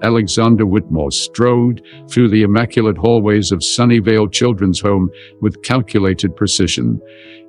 Alexander Whitmore strode through the immaculate hallways of Sunnyvale Children's Home with calculated precision,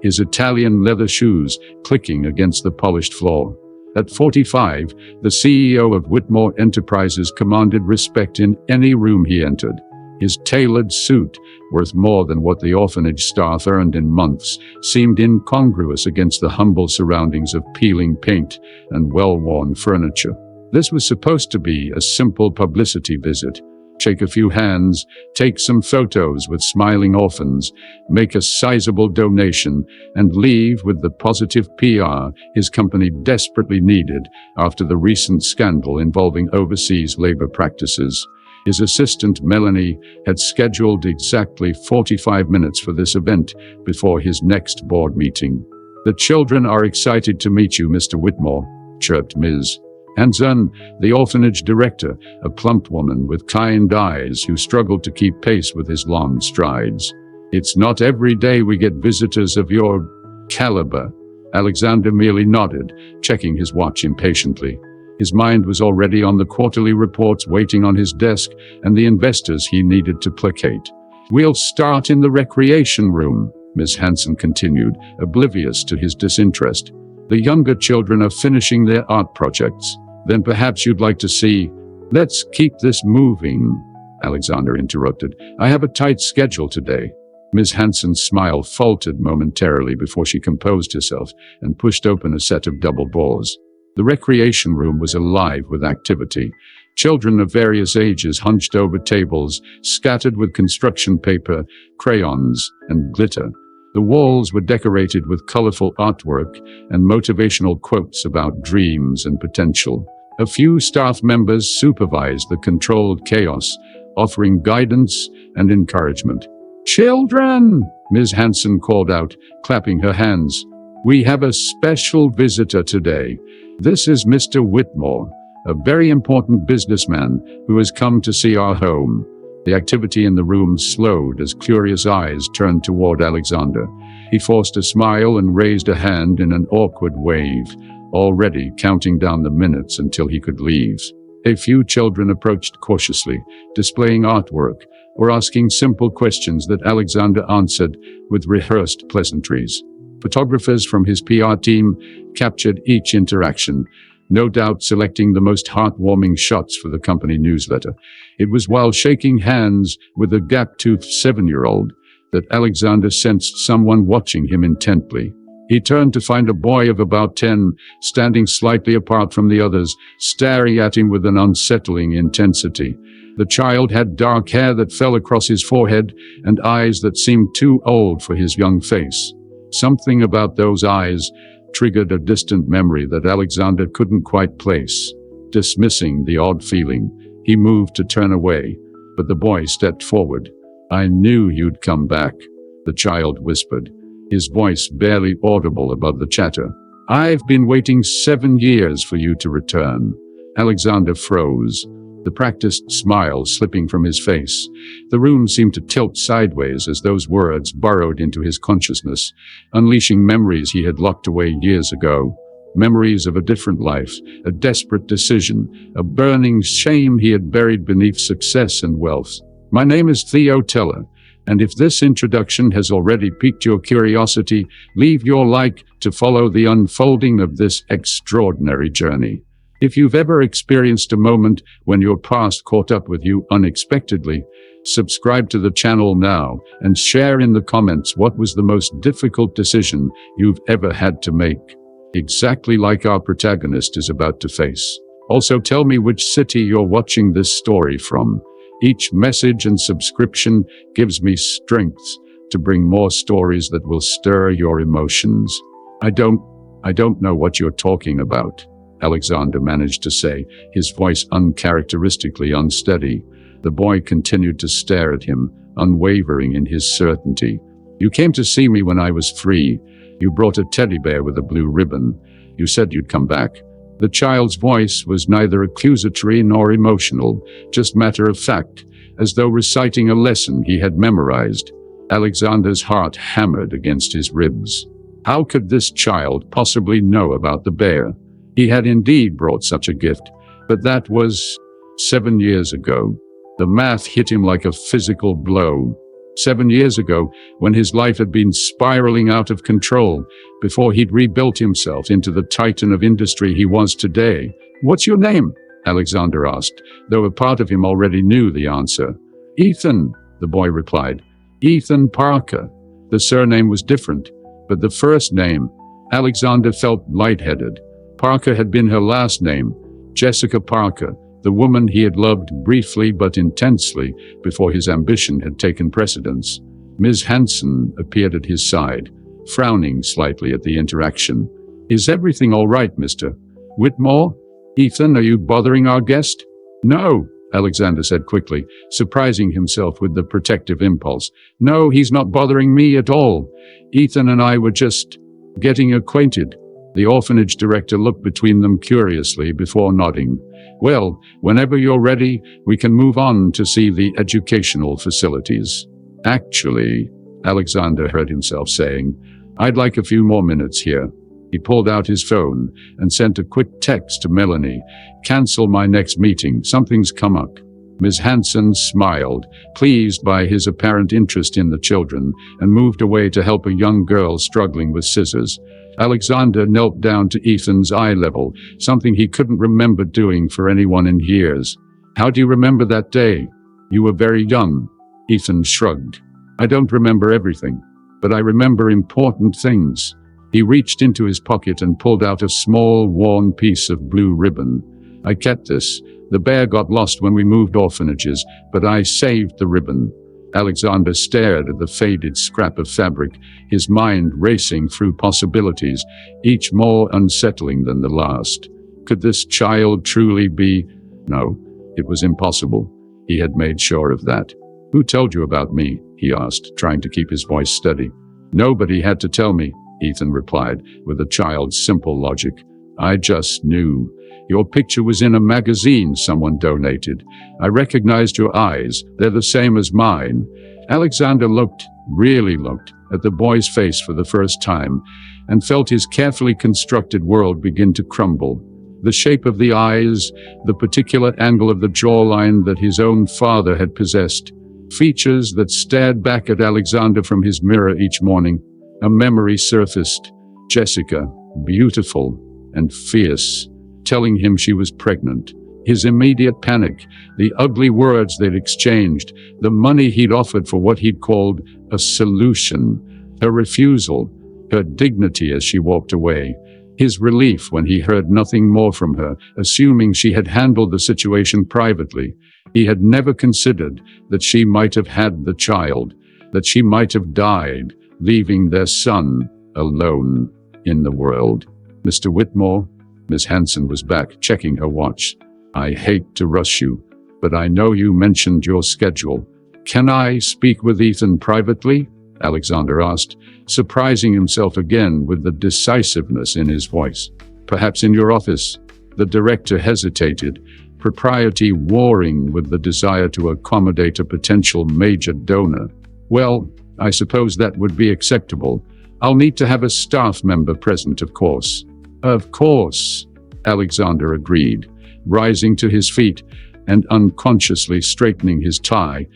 his Italian leather shoes clicking against the polished floor. At 45, the CEO of Whitmore Enterprises commanded respect in any room he entered. His tailored suit, worth more than what the orphanage staff earned in months, seemed incongruous against the humble surroundings of peeling paint and well-worn furniture. This was supposed to be a simple publicity visit. Shake a few hands, take some photos with smiling orphans, make a sizable donation, and leave with the positive PR his company desperately needed after the recent scandal involving overseas labor practices. His assistant, Melanie, had scheduled exactly 45 minutes for this event before his next board meeting. "The children are excited to meet you, Mr. Whitmore," chirped Ms. Hanson, the orphanage director, a plump woman with kind eyes who struggled to keep pace with his long strides. "It's not every day we get visitors of your caliber." Alexander merely nodded, checking his watch impatiently. His mind was already on the quarterly reports waiting on his desk and the investors he needed to placate. "We'll start in the recreation room," Miss Hanson continued, oblivious to his disinterest. "The younger children are finishing their art projects. Then perhaps you'd like to see—" "Let's keep this moving," Alexander interrupted. "I have a tight schedule today." Miss Hanson's smile faltered momentarily before she composed herself and pushed open a set of double doors. The recreation room was alive with activity. Children of various ages hunched over tables, scattered with construction paper, crayons, and glitter. The walls were decorated with colorful artwork and motivational quotes about dreams and potential. A few staff members supervised the controlled chaos, offering guidance and encouragement. "Children!" Ms. Hanson called out, clapping her hands. "We have a special visitor today. This is Mr. Whitmore, a very important businessman who has come to see our home." The activity in the room slowed as curious eyes turned toward Alexander. He forced a smile and raised a hand in an awkward wave, already counting down the minutes until he could leave. A few children approached cautiously, displaying artwork or asking simple questions that Alexander answered with rehearsed pleasantries. Photographers from his PR team captured each interaction, no doubt selecting the most heartwarming shots for the company newsletter. It was while shaking hands with a gap-toothed 7-year-old that Alexander sensed someone watching him intently. He turned to find a boy of about 10, standing slightly apart from the others, staring at him with an unsettling intensity. The child had dark hair that fell across his forehead and eyes that seemed too old for his young face. Something about those eyes triggered a distant memory that Alexander couldn't quite place. Dismissing the odd feeling, he moved to turn away, but the boy stepped forward. "I knew you'd come back," the child whispered, his voice barely audible above the chatter. "I've been waiting 7 years for you to return." Alexander froze, the practiced smile slipping from his face. The room seemed to tilt sideways as those words burrowed into his consciousness, unleashing memories he had locked away years ago. Memories of a different life, a desperate decision, a burning shame he had buried beneath success and wealth. "My name is Theo Teller, and if this introduction has already piqued your curiosity, leave your like to follow the unfolding of this extraordinary journey. If you've ever experienced a moment when your past caught up with you unexpectedly, subscribe to the channel now and share in the comments what was the most difficult decision you've ever had to make, exactly like our protagonist is about to face. Also tell me which city you're watching this story from. Each message and subscription gives me strength to bring more stories that will stir your emotions. I don't know what you're talking about," Alexander managed to say, his voice uncharacteristically unsteady. The boy continued to stare at him, unwavering in his certainty. "You came to see me when I was free. You brought a teddy bear with a blue ribbon. You said you'd come back." The child's voice was neither accusatory nor emotional, just matter-of-fact, as though reciting a lesson he had memorized. Alexander's heart hammered against his ribs. How could this child possibly know about the bear? He had indeed brought such a gift, but that was 7 years ago. The math hit him like a physical blow. 7 years ago, when his life had been spiraling out of control, before he'd rebuilt himself into the titan of industry he was today. "What's your name?" Alexander asked, though a part of him already knew the answer. "Ethan," the boy replied. "Ethan Parker." The surname was different, but the first name, Alexander felt lightheaded. Parker had been her last name, Jessica Parker, the woman he had loved briefly but intensely before his ambition had taken precedence. Ms. Hanson appeared at his side, frowning slightly at the interaction. "Is everything all right, Mr. Whitmore? Ethan, are you bothering our guest?" "No," Alexander said quickly, surprising himself with the protective impulse. "No, he's not bothering me at all. Ethan and I were just getting acquainted." The orphanage director looked between them curiously before nodding. "Well, whenever you're ready, we can move on to see the educational facilities." "Actually," Alexander heard himself saying, "I'd like a few more minutes here." He pulled out his phone and sent a quick text to Melanie. "Cancel my next meeting. Something's come up." Ms. Hanson smiled, pleased by his apparent interest in the children, and moved away to help a young girl struggling with scissors. Alexander knelt down to Ethan's eye level, something he couldn't remember doing for anyone in years. "How do you remember that day?" "You were very young." Ethan shrugged. "I don't remember everything, but I remember important things." He reached into his pocket and pulled out a small, worn piece of blue ribbon. "I kept this. The bear got lost when we moved orphanages, but I saved the ribbon." Alexander stared at the faded scrap of fabric, his mind racing through possibilities, each more unsettling than the last. Could this child truly be? No, it was impossible. He had made sure of that. "Who told you about me?" he asked, trying to keep his voice steady. "Nobody had to tell me," Ethan replied, with a child's simple logic. "I just knew. Your picture was in a magazine someone donated. I recognized your eyes. They're the same as mine." Alexander really looked, at the boy's face for the first time, and felt his carefully constructed world begin to crumble. The shape of the eyes, the particular angle of the jawline that his own father had possessed, features that stared back at Alexander from his mirror each morning. A memory surfaced. Jessica, beautiful and fierce, telling him she was pregnant. His immediate panic, the ugly words they'd exchanged, the money he'd offered for what he'd called a solution, her refusal, her dignity as she walked away, his relief when he heard nothing more from her, assuming she had handled the situation privately. He had never considered that she might have had the child, that she might have died, leaving their son alone in the world. "Mr. Whitmore?" Miss Hanson was back, checking her watch. "I hate to rush you, but I know you mentioned your schedule. Can I speak with Ethan privately?" Alexander asked, surprising himself again with the decisiveness in his voice. "Perhaps in your office?" The director hesitated, propriety warring with the desire to accommodate a potential major donor. "Well, I suppose that would be acceptable. I'll need to have a staff member present, of course." "Of course," Alexander agreed, rising to his feet and unconsciously straightening his tie,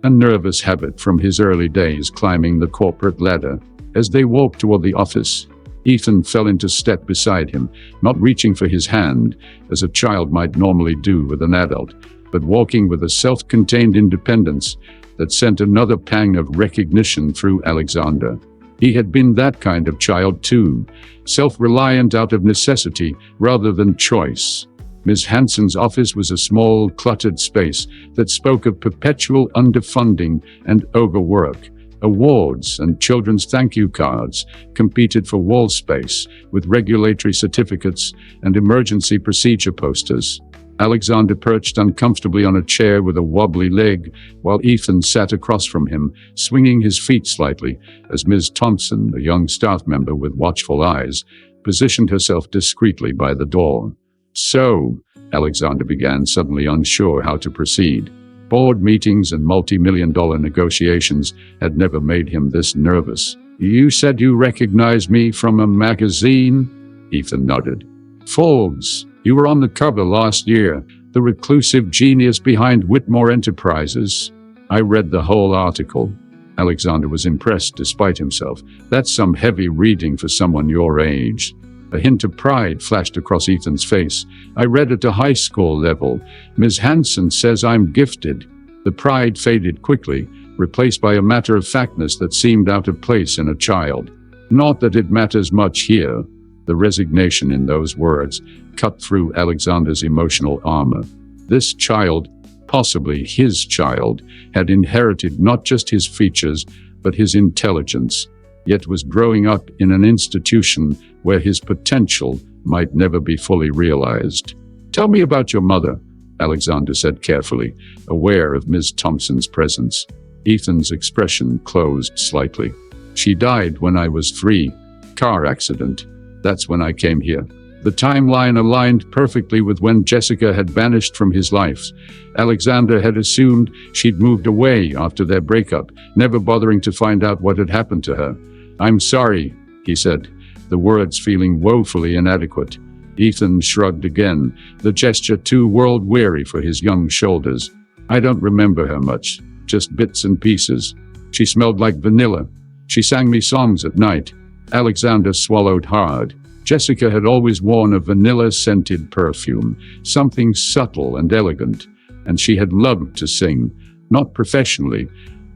a nervous habit from his early days climbing the corporate ladder. As they walked toward the office, Ethan fell into step beside him, not reaching for his hand, as a child might normally do with an adult, but walking with a self-contained independence that sent another pang of recognition through Alexander. He had been that kind of child too, self-reliant out of necessity rather than choice. Ms. Hanson's office was a small, cluttered space that spoke of perpetual underfunding and overwork. Awards and children's thank you cards competed for wall space, with regulatory certificates and emergency procedure posters. Alexander perched uncomfortably on a chair with a wobbly leg, while Ethan sat across from him, swinging his feet slightly, as Ms. Thompson, a young staff member with watchful eyes, positioned herself discreetly by the door. "So," Alexander began, suddenly unsure how to proceed. Board meetings and multi-million-dollar negotiations had never made him this nervous. "You said you recognized me from a magazine?" Ethan nodded. "Forbes. You were on the cover last year. The reclusive genius behind Whitmore Enterprises. I read the whole article. Alexander was impressed despite himself. That's some heavy reading for someone your age. A hint of pride flashed across Ethan's face. I read at a high school level. Ms. Hanson says I'm gifted. The pride faded quickly, replaced by a matter-of-factness that seemed out of place in a child. Not that it matters much here. The resignation in those words cut through Alexander's emotional armor. This child, possibly his child, had inherited not just his features, but his intelligence, yet was growing up in an institution where his potential might never be fully realized. Tell me about your mother, Alexander said carefully, aware of Ms. Thompson's presence. Ethan's expression closed slightly. She died when I was 3. Car accident. That's when I came here. The timeline aligned perfectly with when Jessica had vanished from his life. Alexander had assumed she'd moved away after their breakup, never bothering to find out what had happened to her. I'm sorry, he said, the words feeling woefully inadequate. Ethan shrugged again, the gesture too world-weary for his young shoulders. I don't remember her much, just bits and pieces. She smelled like vanilla. She sang me songs at night. Alexander swallowed hard. Jessica had always worn a vanilla-scented perfume, something subtle and elegant, and she had loved to sing, not professionally,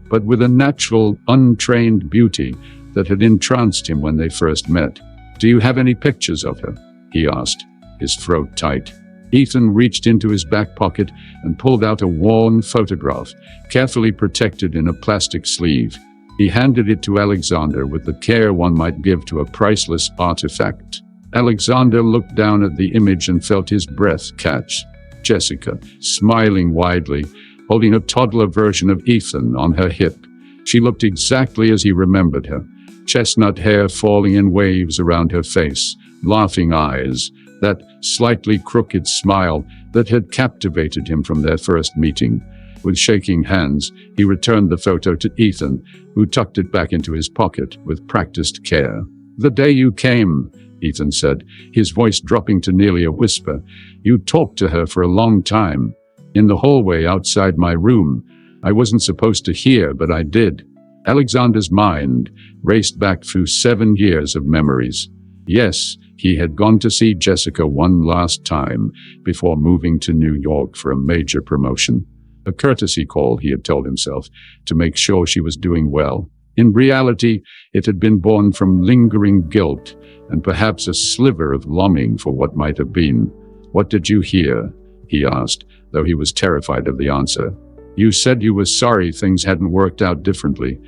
but with a natural, untrained beauty that had entranced him when they first met. Do you have any pictures of her? He asked, his throat tight. Ethan reached into his back pocket and pulled out a worn photograph, carefully protected in a plastic sleeve. He handed it to Alexander with the care one might give to a priceless artifact. Alexander looked down at the image and felt his breath catch. Jessica, smiling widely, holding a toddler version of Ethan on her hip. She looked exactly as he remembered her. Chestnut hair falling in waves around her face, laughing eyes, that slightly crooked smile that had captivated him from their first meeting. With shaking hands, he returned the photo to Ethan, who tucked it back into his pocket with practiced care. The day you came, Ethan said, his voice dropping to nearly a whisper. You talked to her for a long time. In the hallway outside my room. I wasn't supposed to hear, but I did. Alexander's mind raced back through 7 years of memories. Yes, he had gone to see Jessica one last time before moving to New York for a major promotion. A courtesy call, he had told himself, to make sure she was doing well. In reality, it had been born from lingering guilt and perhaps a sliver of longing for what might have been. What did you hear? He asked, though he was terrified of the answer. You said you were sorry things hadn't worked out differently,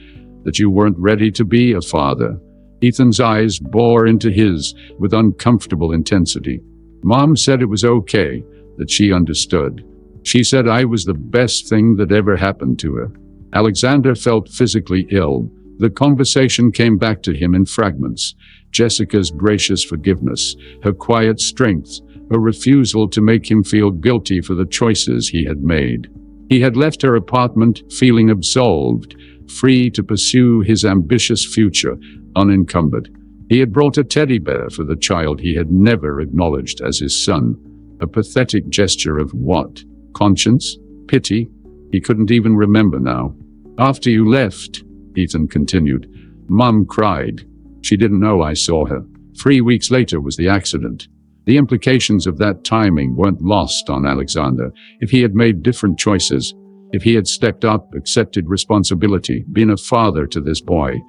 that you weren't ready to be a father. Ethan's eyes bore into his with uncomfortable intensity. Mom said it was okay, that she understood. She said I was the best thing that ever happened to her. Alexander felt physically ill. The conversation came back to him in fragments. Jessica's gracious forgiveness, her quiet strength, her refusal to make him feel guilty for the choices he had made. He had left her apartment feeling absolved, free to pursue his ambitious future, unencumbered. He had brought a teddy bear for the child he had never acknowledged as his son. A pathetic gesture of what? Conscience? Pity? He couldn't even remember now. After you left, Ethan continued, Mom cried. She didn't know I saw her. 3 weeks later was the accident. The implications of that timing weren't lost on Alexander. If he had made different choices, if he had stepped up, accepted responsibility, been a father to this boy,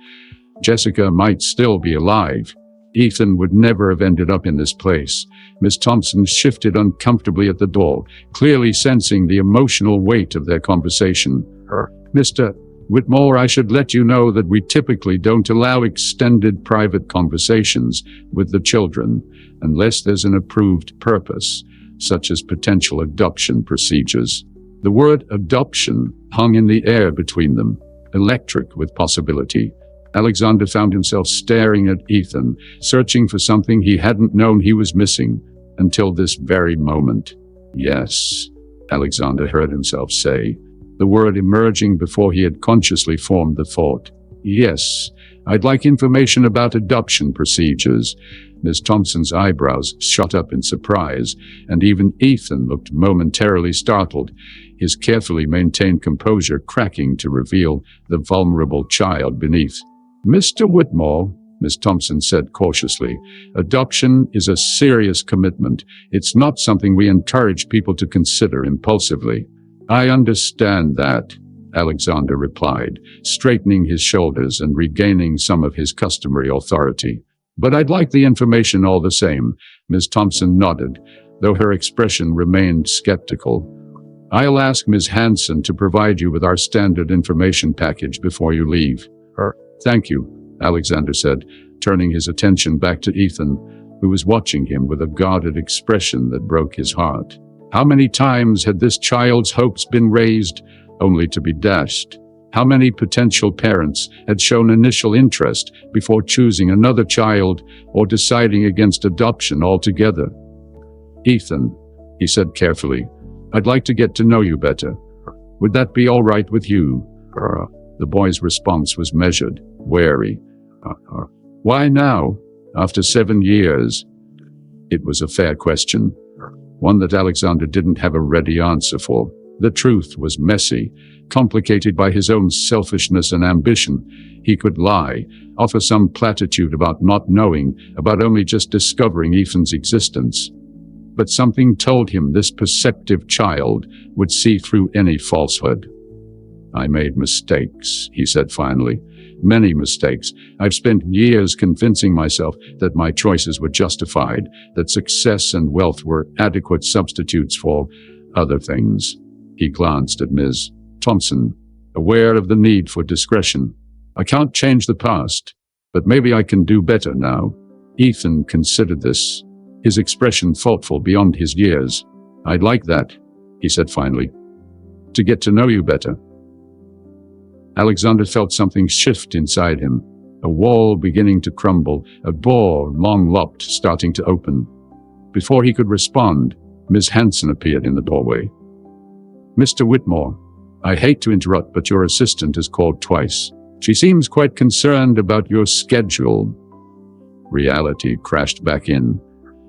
Jessica might still be alive. Ethan would never have ended up in this place. Miss Thompson shifted uncomfortably at the door, clearly sensing the emotional weight of their conversation. Mr. Whitmore, I should let you know that we typically don't allow extended private conversations with the children unless there's an approved purpose, such as potential adoption procedures. The word adoption hung in the air between them, electric with possibility. Alexander found himself staring at Ethan, searching for something he hadn't known he was missing until this very moment. Yes, Alexander heard himself say, the word emerging before he had consciously formed the thought. Yes, I'd like information about adoption procedures." Ms. Thompson's eyebrows shot up in surprise, and even Ethan looked momentarily startled, his carefully maintained composure cracking to reveal the vulnerable child beneath. "Mr. Whitmore," Ms. Thompson said cautiously, "adoption is a serious commitment. It's not something we encourage people to consider impulsively." "I understand that," Alexander replied, straightening his shoulders and regaining some of his customary authority. "But I'd like the information all the same." Ms. Thompson nodded, though her expression remained skeptical. "I'll ask Ms. Hanson to provide you with our standard information package before you leave." "Thank you," Alexander said, turning his attention back to Ethan, who was watching him with a guarded expression that broke his heart. How many times had this child's hopes been raised, only to be dashed? How many potential parents had shown initial interest before choosing another child or deciding against adoption altogether? "Ethan," he said carefully, "I'd like to get to know you better. Would that be all right with you?" The boy's response was measured, wary. "Why now, after 7 years?" It was a fair question, one that Alexander didn't have a ready answer for. The truth was messy, complicated by his own selfishness and ambition. He could lie, offer some platitude about not knowing, about only just discovering Ethan's existence. But something told him this perceptive child would see through any falsehood. "I made mistakes," he said finally. "Many mistakes. I've spent years convincing myself that my choices were justified, that success and wealth were adequate substitutes for other things." He glanced at Ms. Thompson, aware of the need for discretion. "I can't change the past, but maybe I can do better now." Ethan considered this, his expression thoughtful beyond his years. "I'd like that," he said finally. "To get to know you better." Alexander felt something shift inside him, a wall beginning to crumble, a door long locked starting to open. Before he could respond, Ms. Hanson appeared in the doorway. "Mr. Whitmore, I hate to interrupt, but your assistant has called twice. She seems quite concerned about your schedule." Reality crashed back in.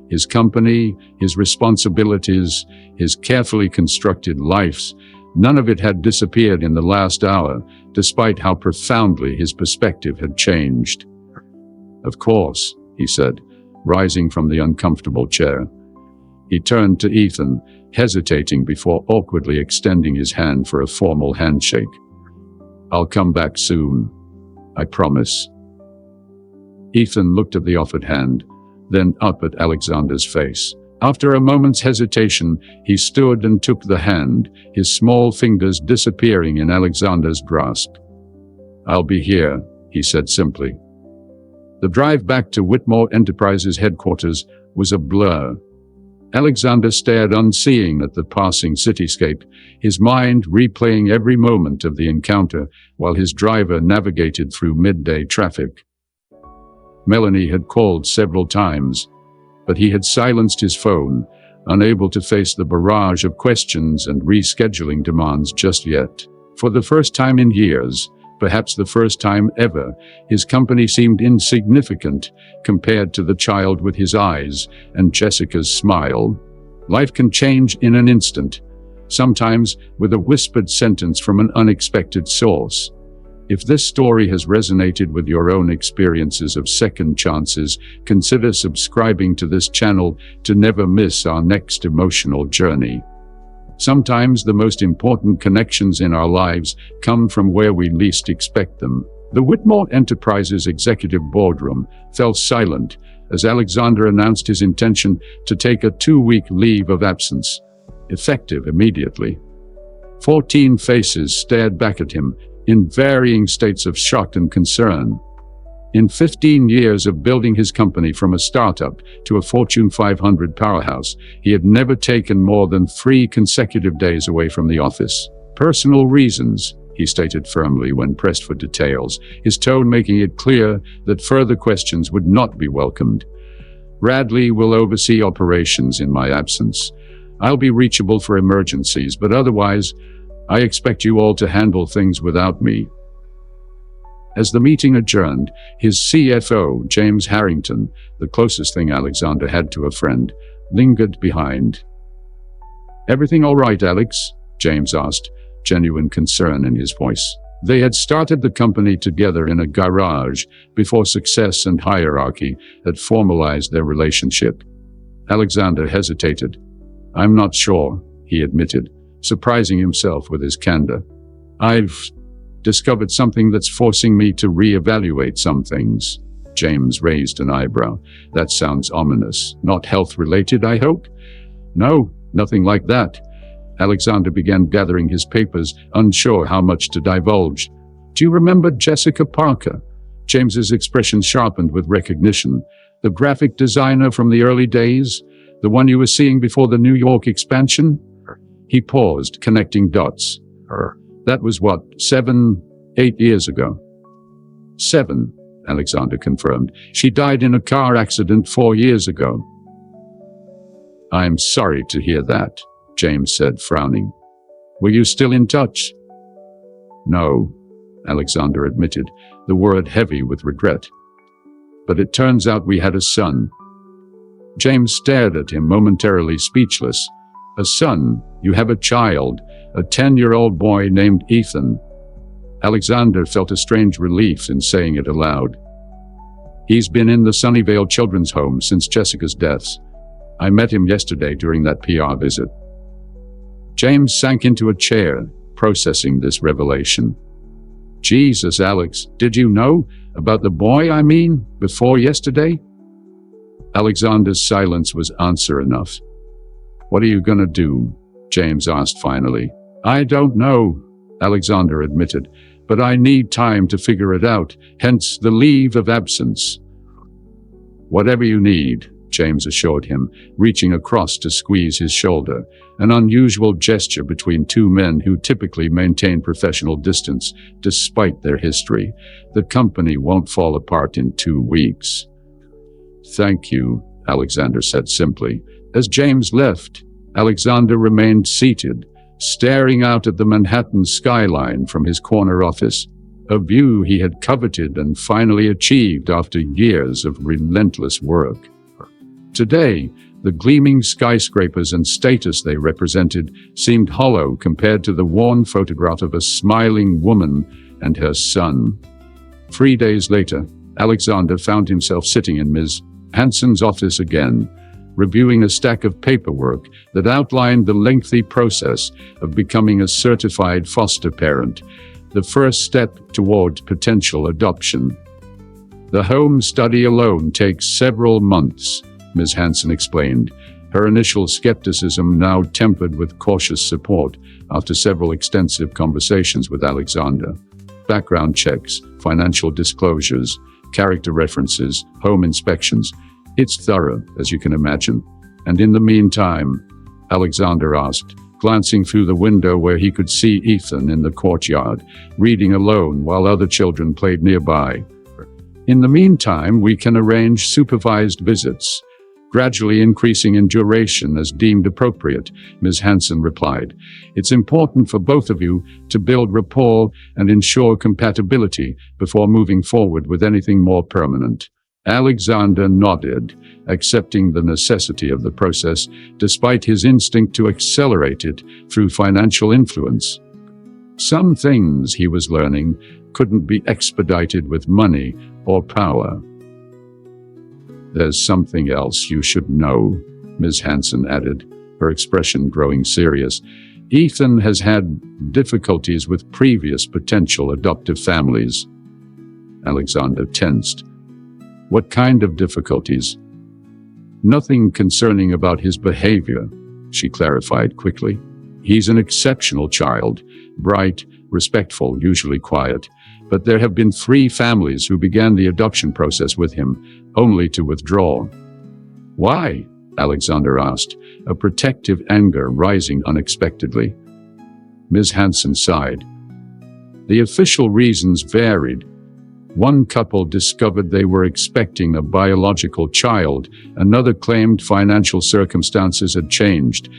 His company, his responsibilities, his carefully constructed lives, none of it had disappeared in the last hour, despite how profoundly his perspective had changed. "Of course," he said, rising from the uncomfortable chair. He turned to Ethan, hesitating before awkwardly extending his hand for a formal handshake. "I'll come back soon. I promise." Ethan looked at the offered hand, then up at Alexander's face. After a moment's hesitation, he stood and took the hand, his small fingers disappearing in Alexander's grasp. "I'll be here," he said simply. The drive back to Whitmore Enterprises headquarters was a blur. Alexander stared unseeing at the passing cityscape, his mind replaying every moment of the encounter while his driver navigated through midday traffic. Melanie had called several times, but he had silenced his phone, unable to face the barrage of questions and rescheduling demands just yet. For the first time in years, perhaps the first time ever, his company seemed insignificant compared to the child with his eyes and Jessica's smile. Life can change in an instant, sometimes with a whispered sentence from an unexpected source. If this story has resonated with your own experiences of second chances, consider subscribing to this channel to never miss our next emotional journey. Sometimes the most important connections in our lives come from where we least expect them. The Whitmore Enterprises executive boardroom fell silent as Alexander announced his intention to take a 2-week leave of absence, effective immediately. 14 faces stared back at him, in varying states of shock and concern. In 15 years of building his company from a startup to a Fortune 500 powerhouse, he had never taken more than 3 consecutive days away from the office. "Personal reasons," he stated firmly when pressed for details, his tone making it clear that further questions would not be welcomed. "Radley will oversee operations in my absence. I'll be reachable for emergencies, but otherwise, I expect you all to handle things without me." As the meeting adjourned, his CFO, James Harrington, the closest thing Alexander had to a friend, lingered behind. "Everything all right, Alex?" James asked, genuine concern in his voice. They had started the company together in a garage before success and hierarchy had formalized their relationship. Alexander hesitated. "I'm not sure," he admitted, surprising himself with his candor. "I've discovered something that's forcing me to reevaluate some things." James raised an eyebrow. "That sounds ominous. Not health-related, I hope?" "No, nothing like that." Alexander began gathering his papers, unsure how much to divulge. "Do you remember Jessica Parker?" James's expression sharpened with recognition. "The graphic designer from the early days? The one you were seeing before the New York expansion?" He paused, connecting dots. "That was what, 7-8 years ago?" 7, Alexander confirmed. "She died in a car accident 4 years ago." "I'm sorry to hear that," James said, frowning. "Were you still in touch?" "No," Alexander admitted, the word heavy with regret. "But it turns out we had a son." James stared at him, momentarily speechless. "A son? You have a child, a 10-year-old boy named Ethan." Alexander felt a strange relief in saying it aloud. "He's been in the Sunnyvale Children's Home since Jessica's death. I met him yesterday during that PR visit." James sank into a chair, processing this revelation. "Jesus, Alex, did you know about the boy, before yesterday?" Alexander's silence was answer enough. "What are you gonna do?" James asked finally. "I don't know," Alexander admitted, "but I need time to figure it out, hence the leave of absence." "Whatever you need," James assured him, reaching across to squeeze his shoulder, an unusual gesture between two men who typically maintain professional distance despite their history. "The company won't fall apart in 2 weeks." "Thank you," Alexander said simply. As James left, Alexander remained seated, staring out at the Manhattan skyline from his corner office, a view he had coveted and finally achieved after years of relentless work. Today, the gleaming skyscrapers and status they represented seemed hollow compared to the worn photograph of a smiling woman and her son. 3 days later, Alexander found himself sitting in Ms. Hanson's office again, reviewing a stack of paperwork that outlined the lengthy process of becoming a certified foster parent, the first step toward potential adoption. "The home study alone takes several months," Ms. Hanson explained, her initial skepticism now tempered with cautious support after several extensive conversations with Alexander. "Background checks, financial disclosures, character references, home inspections. It's thorough, as you can imagine." "And in the meantime?" Alexander asked, glancing through the window where he could see Ethan in the courtyard, reading alone while other children played nearby. "In the meantime, we can arrange supervised visits, gradually increasing in duration as deemed appropriate," Ms. Hanson replied. "It's important for both of you to build rapport and ensure compatibility before moving forward with anything more permanent." Alexander nodded, accepting the necessity of the process, despite his instinct to accelerate it through financial influence. Some things, he was learning, couldn't be expedited with money or power. "There's something else you should know," Ms. Hanson added, her expression growing serious. "Ethan has had difficulties with previous potential adoptive families." Alexander tensed. "What kind of difficulties?" "Nothing concerning about his behavior," she clarified quickly. "He's an exceptional child, bright, respectful, usually quiet. But there have been 3 families who began the adoption process with him, only to withdraw." "Why?" Alexander asked, a protective anger rising unexpectedly. Ms. Hanson sighed. "The official reasons varied. One couple discovered they were expecting a biological child, another claimed financial circumstances had changed.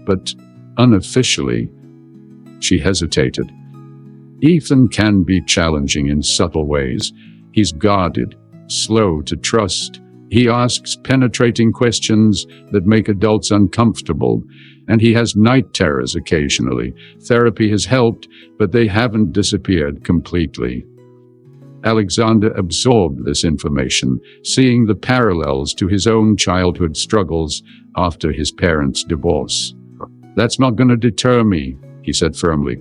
But unofficially," she hesitated, Ethan can be challenging in subtle ways. He's guarded, slow to trust. He asks penetrating questions that make adults uncomfortable, and he has night terrors occasionally. Therapy has helped, but they haven't disappeared completely. Alexander absorbed this information, seeing the parallels to his own childhood struggles after his parents' divorce. "That's not going to deter me," he said firmly.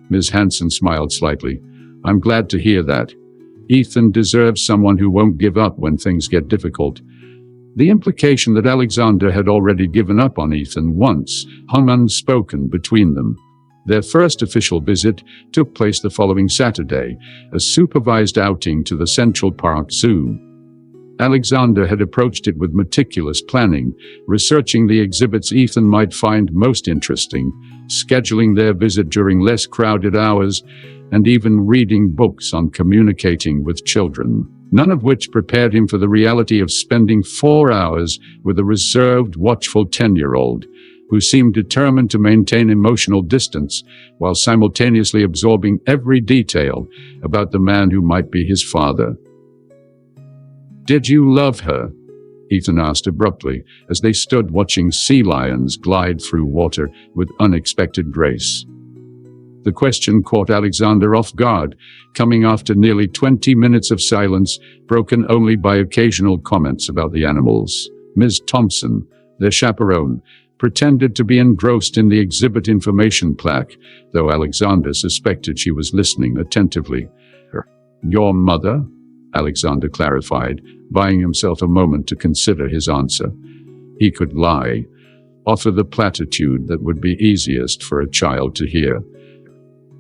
Ms. Hanson smiled slightly. "I'm glad to hear that. Ethan deserves someone who won't give up when things get difficult." The implication that Alexander had already given up on Ethan once hung unspoken between them. Their first official visit took place the following Saturday, a supervised outing to the Central Park Zoo. Alexander had approached it with meticulous planning, researching the exhibits Ethan might find most interesting, scheduling their visit during less crowded hours, and even reading books on communicating with children, none of which prepared him for the reality of spending 4 hours with a reserved, watchful 10-year-old who seemed determined to maintain emotional distance while simultaneously absorbing every detail about the man who might be his father. "Did you love her?" Ethan asked abruptly as they stood watching sea lions glide through water with unexpected grace. The question caught Alexander off guard, coming after nearly 20 minutes of silence, broken only by occasional comments about the animals. Ms. Thompson, their chaperone, pretended to be engrossed in the exhibit information plaque, though Alexander suspected she was listening attentively. "Your mother?" Alexander clarified, buying himself a moment to consider his answer. He could lie, offer the platitude that would be easiest for a child to hear.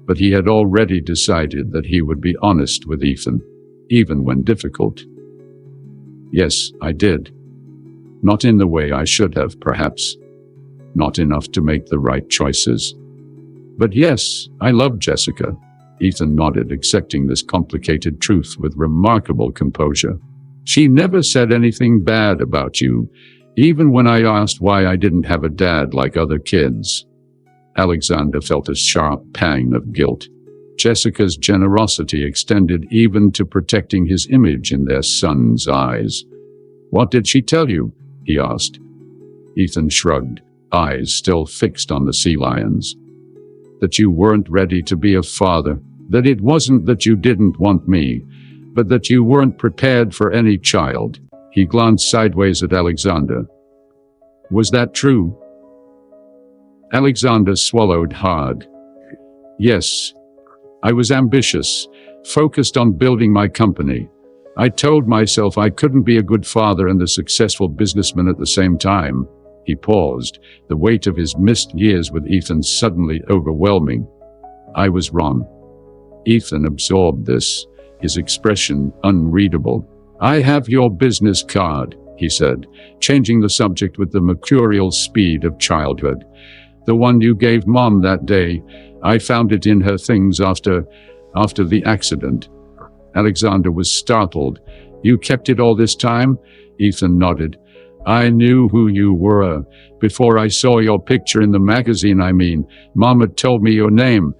But he had already decided that he would be honest with Ethan, even when difficult. "Yes, I did. Not in the way I should have, perhaps. Not enough to make the right choices. But yes, I love Jessica." Ethan nodded, accepting this complicated truth with remarkable composure. "She never said anything bad about you, even when I asked why I didn't have a dad like other kids." Alexander felt a sharp pang of guilt. Jessica's generosity extended even to protecting his image in their son's eyes. "What did she tell you?" he asked. Ethan shrugged, eyes still fixed on the sea lions. "That you weren't ready to be a father. That it wasn't that you didn't want me, but that you weren't prepared for any child." He glanced sideways at Alexander. "Was that true?" Alexander swallowed hard. "Yes. I was ambitious, focused on building my company. I told myself I couldn't be a good father and a successful businessman at the same time." He paused, the weight of his missed years with Ethan suddenly overwhelming. "I was wrong." Ethan absorbed this, his expression unreadable. "I have your business card," he said, changing the subject with the mercurial speed of childhood. "The one you gave Mom that day. I found it in her things after the accident." Alexander was startled. "You kept it all this time?" Ethan nodded. "I knew who you were. Before I saw your picture in the magazine, I mean. Mom had told me your name.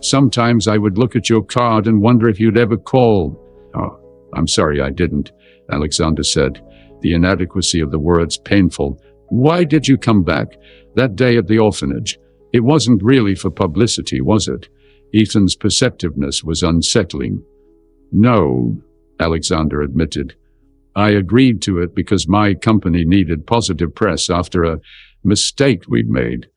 Sometimes I would look at your card and wonder if you'd ever call." "Oh, I'm sorry I didn't," Alexander said, the inadequacy of the words painful. "Why did you come back that day at the orphanage? It wasn't really for publicity, was it?" Ethan's perceptiveness was unsettling. "No," Alexander admitted. "I agreed to it because my company needed positive press after a mistake we'd made.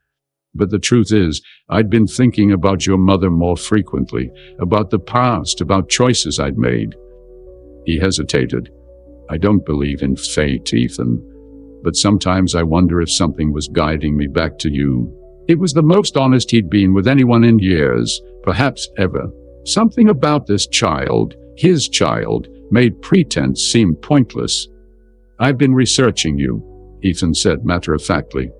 But the truth is, I'd been thinking about your mother more frequently, about the past, about choices I'd made." He hesitated. "I don't believe in fate, Ethan, but sometimes I wonder if something was guiding me back to you." It was the most honest he'd been with anyone in years, perhaps ever. Something about this child, his child, made pretense seem pointless. "I've been researching you," Ethan said matter-of-factly.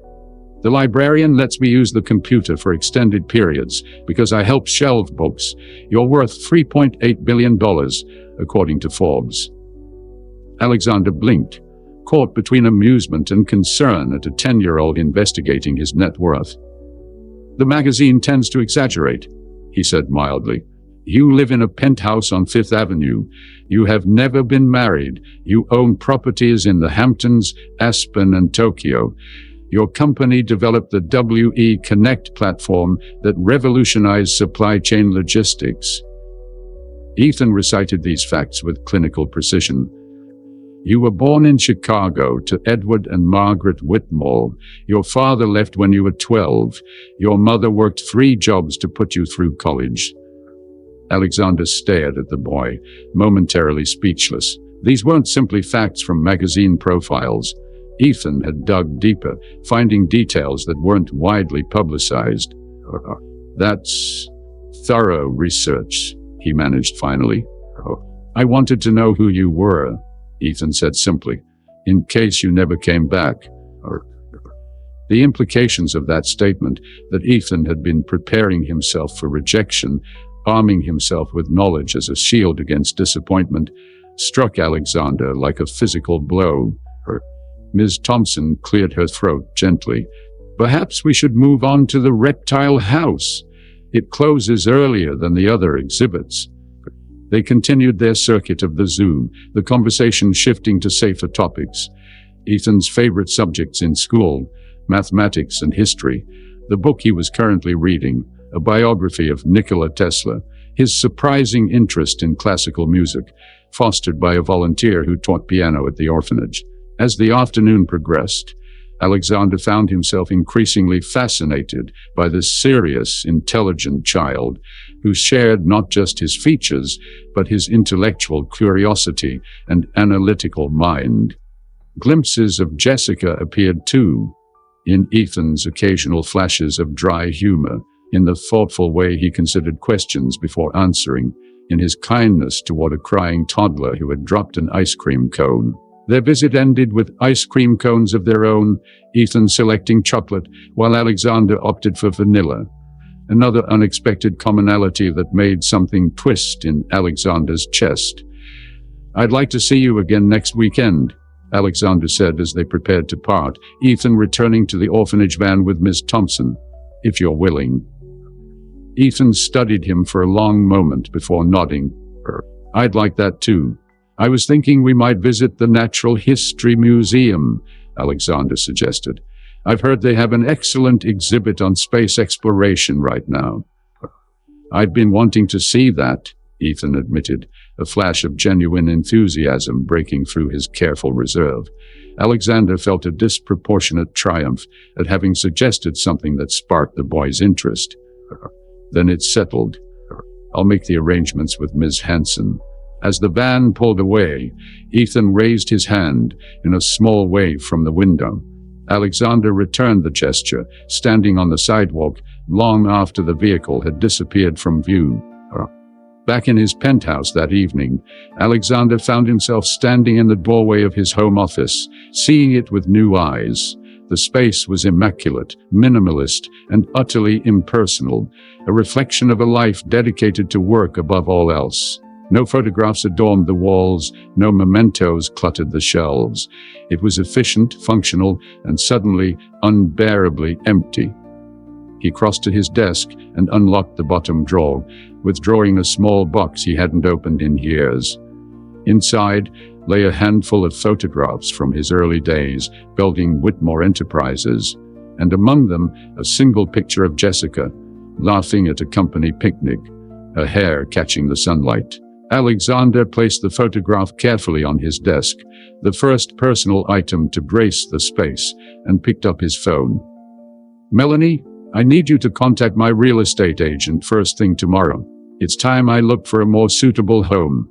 "The librarian lets me use the computer for extended periods because I help shelve books. You're worth $3.8 billion, according to Forbes." Alexander blinked, caught between amusement and concern at a 10-year-old investigating his net worth. "The magazine tends to exaggerate," he said mildly. You live in a penthouse on Fifth Avenue. You have never been married. You own properties in the Hamptons, Aspen, and Tokyo. Your company developed the WE Connect platform that revolutionized supply chain logistics. Ethan recited these facts with clinical precision. You were born in Chicago to Edward and Margaret Whitmore. Your father left when you were 12. Your mother worked 3 jobs to put you through college. Alexander stared at the boy, momentarily speechless. These weren't simply facts from magazine profiles. Ethan had dug deeper, finding details that weren't widely publicized. That's thorough research, he managed finally. I wanted to know who you were, Ethan said simply, in case you never came back. The implications of that statement, that Ethan had been preparing himself for rejection, arming himself with knowledge as a shield against disappointment, struck Alexander like a physical blow. Ms. Thompson cleared her throat gently. Perhaps we should move on to the reptile house. It closes earlier than the other exhibits. They continued their circuit of the zoo, the conversation shifting to safer topics. Ethan's favorite subjects in school, mathematics and history, the book he was currently reading, a biography of Nikola Tesla, his surprising interest in classical music, fostered by a volunteer who taught piano at the orphanage. As the afternoon progressed, Alexander found himself increasingly fascinated by this serious, intelligent child who shared not just his features, but his intellectual curiosity and analytical mind. Glimpses of Jessica appeared too, in Ethan's occasional flashes of dry humor, in the thoughtful way he considered questions before answering, in his kindness toward a crying toddler who had dropped an ice cream cone. Their visit ended with ice cream cones of their own, Ethan selecting chocolate, while Alexander opted for vanilla. Another unexpected commonality that made something twist in Alexander's chest. I'd like to see you again next weekend, Alexander said as they prepared to part, Ethan returning to the orphanage van with Ms. Thompson. If you're willing. Ethan studied him for a long moment before nodding. I'd like that too. I was thinking we might visit the Natural History Museum, Alexander suggested. I've heard they have an excellent exhibit on space exploration right now. I've been wanting to see that, Ethan admitted, a flash of genuine enthusiasm breaking through his careful reserve. Alexander felt a disproportionate triumph at having suggested something that sparked the boy's interest. Then it's settled. I'll make the arrangements with Ms. Hanson. As the van pulled away, Ethan raised his hand in a small wave from the window. Alexander returned the gesture, standing on the sidewalk long after the vehicle had disappeared from view. Back in his penthouse that evening, Alexander found himself standing in the doorway of his home office, seeing it with new eyes. The space was immaculate, minimalist, and utterly impersonal, a reflection of a life dedicated to work above all else. No photographs adorned the walls, no mementos cluttered the shelves. It was efficient, functional, and suddenly unbearably empty. He crossed to his desk and unlocked the bottom drawer, withdrawing a small box he hadn't opened in years. Inside lay a handful of photographs from his early days building Whitmore Enterprises, and among them a single picture of Jessica, laughing at a company picnic, her hair catching the sunlight. Alexander placed the photograph carefully on his desk, the first personal item to grace the space, and picked up his phone. Melanie, I need you to contact my real estate agent first thing tomorrow. It's time I looked for a more suitable home.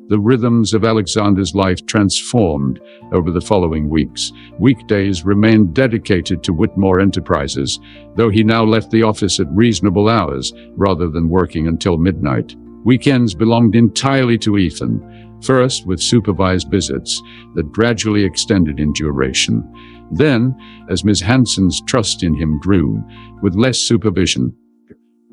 The rhythms of Alexander's life transformed over the following weeks. Weekdays remained dedicated to Whitmore Enterprises, though he now left the office at reasonable hours rather than working until midnight. Weekends belonged entirely to Ethan, first with supervised visits that gradually extended in duration. Then, as Ms. Hanson's trust in him grew, with less supervision,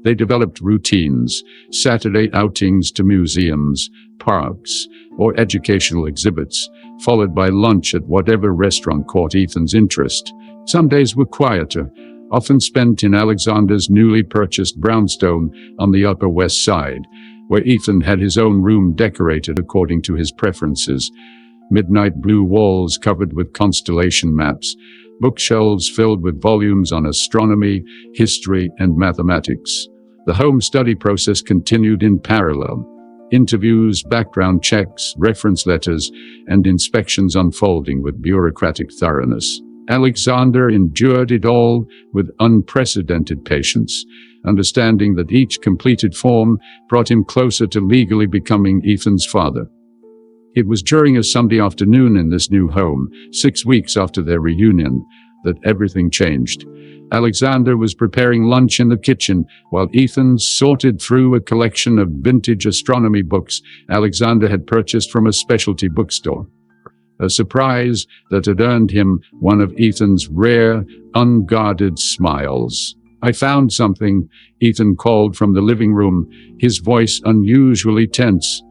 they developed routines, Saturday outings to museums, parks, or educational exhibits, followed by lunch at whatever restaurant caught Ethan's interest. Some days were quieter, often spent in Alexander's newly purchased brownstone on the Upper West Side, where Ethan had his own room decorated according to his preferences. Midnight blue walls covered with constellation maps, bookshelves filled with volumes on astronomy, history, and mathematics. The home study process continued in parallel. Interviews, background checks, reference letters, and inspections unfolding with bureaucratic thoroughness. Alexander endured it all with unprecedented patience, understanding that each completed form brought him closer to legally becoming Ethan's father. It was during a Sunday afternoon in this new home, 6 weeks after their reunion, that everything changed. Alexander was preparing lunch in the kitchen while Ethan sorted through a collection of vintage astronomy books Alexander had purchased from a specialty bookstore. A surprise that had earned him one of Ethan's rare, unguarded smiles. "I found something," Ethan called from the living room, his voice unusually tense.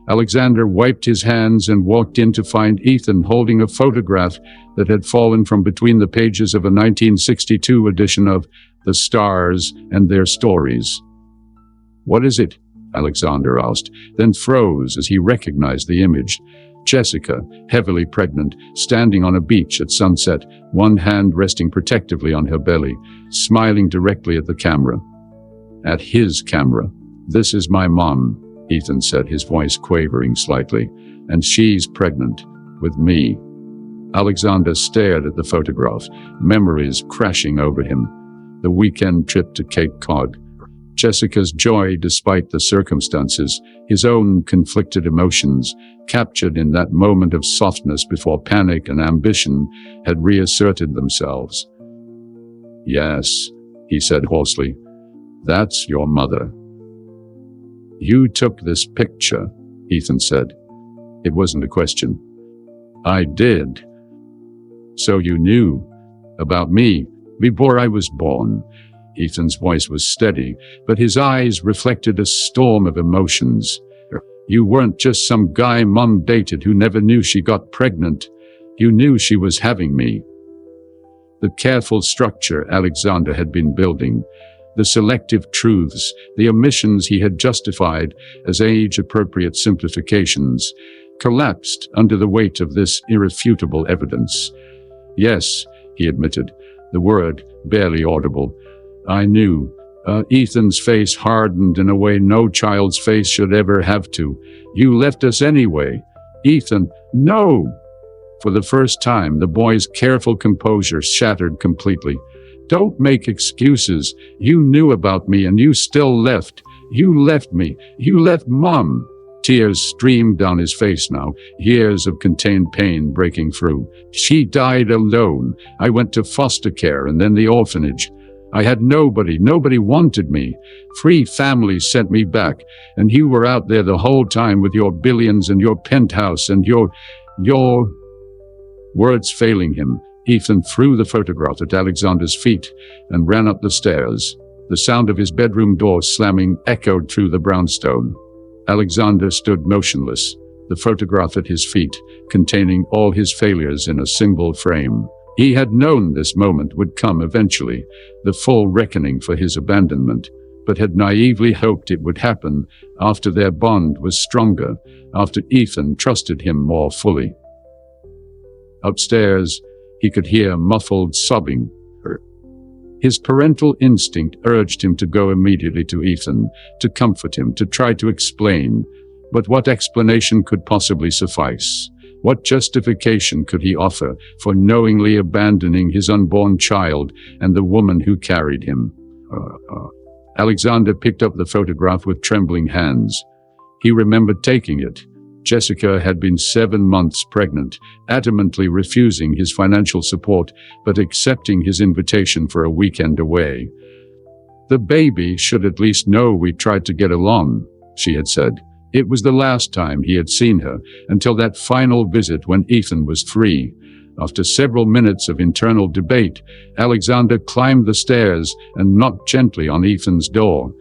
Alexander wiped his hands and walked in to find Ethan holding a photograph that had fallen from between the pages of a 1962 edition of The Stars and Their Stories. "What is it?" Alexander asked, then froze as he recognized the image. Jessica, heavily pregnant, standing on a beach at sunset, one hand resting protectively on her belly, smiling directly at the camera. At his camera. "This is my mom," Ethan said, his voice quavering slightly, "and she's pregnant with me." Alexander stared at the photograph, memories crashing over him. The weekend trip to Cape Cod, Jessica's joy despite the circumstances, his own conflicted emotions, captured in that moment of softness before panic and ambition had reasserted themselves. "Yes," he said hoarsely, "that's your mother." "You took this picture," Ethan said. It wasn't a question. "I did." "So you knew about me before I was born?" Ethan's voice was steady, but his eyes reflected a storm of emotions. "You weren't just some guy Mom dated who never knew she got pregnant. You knew she was having me." The careful structure Alexander had been building, the selective truths, the omissions he had justified as age-appropriate simplifications, collapsed under the weight of this irrefutable evidence. "Yes," he admitted, the word barely audible. "I knew." Ethan's face hardened in a way no child's face should ever have to. "You left us anyway." "Ethan, no!" For the first time, the boy's careful composure shattered completely. "Don't make excuses. You knew about me and you still left. You left me. You left Mom." Tears streamed down his face now, years of contained pain breaking through. "She died alone. I went to foster care and then the orphanage. I had nobody. Nobody wanted me. 3 families sent me back, and you were out there the whole time with your billions and your penthouse and your... Words failing him, Ethan threw the photograph at Alexander's feet and ran up the stairs. The sound of his bedroom door slamming echoed through the brownstone. Alexander stood motionless, the photograph at his feet, containing all his failures in a single frame. He had known this moment would come eventually, the full reckoning for his abandonment, but had naively hoped it would happen after their bond was stronger, after Ethan trusted him more fully. Upstairs, he could hear muffled sobbing. His parental instinct urged him to go immediately to Ethan, to comfort him, to try to explain. But what explanation could possibly suffice? What justification could he offer for knowingly abandoning his unborn child and the woman who carried him? Alexander picked up the photograph with trembling hands. He remembered taking it. Jessica had been 7 months pregnant, adamantly refusing his financial support, but accepting his invitation for a weekend away. "The baby should at least know we tried to get along," she had said. It was the last time he had seen her, until that final visit when Ethan was 3. After several minutes of internal debate, Alexander climbed the stairs and knocked gently on Ethan's door.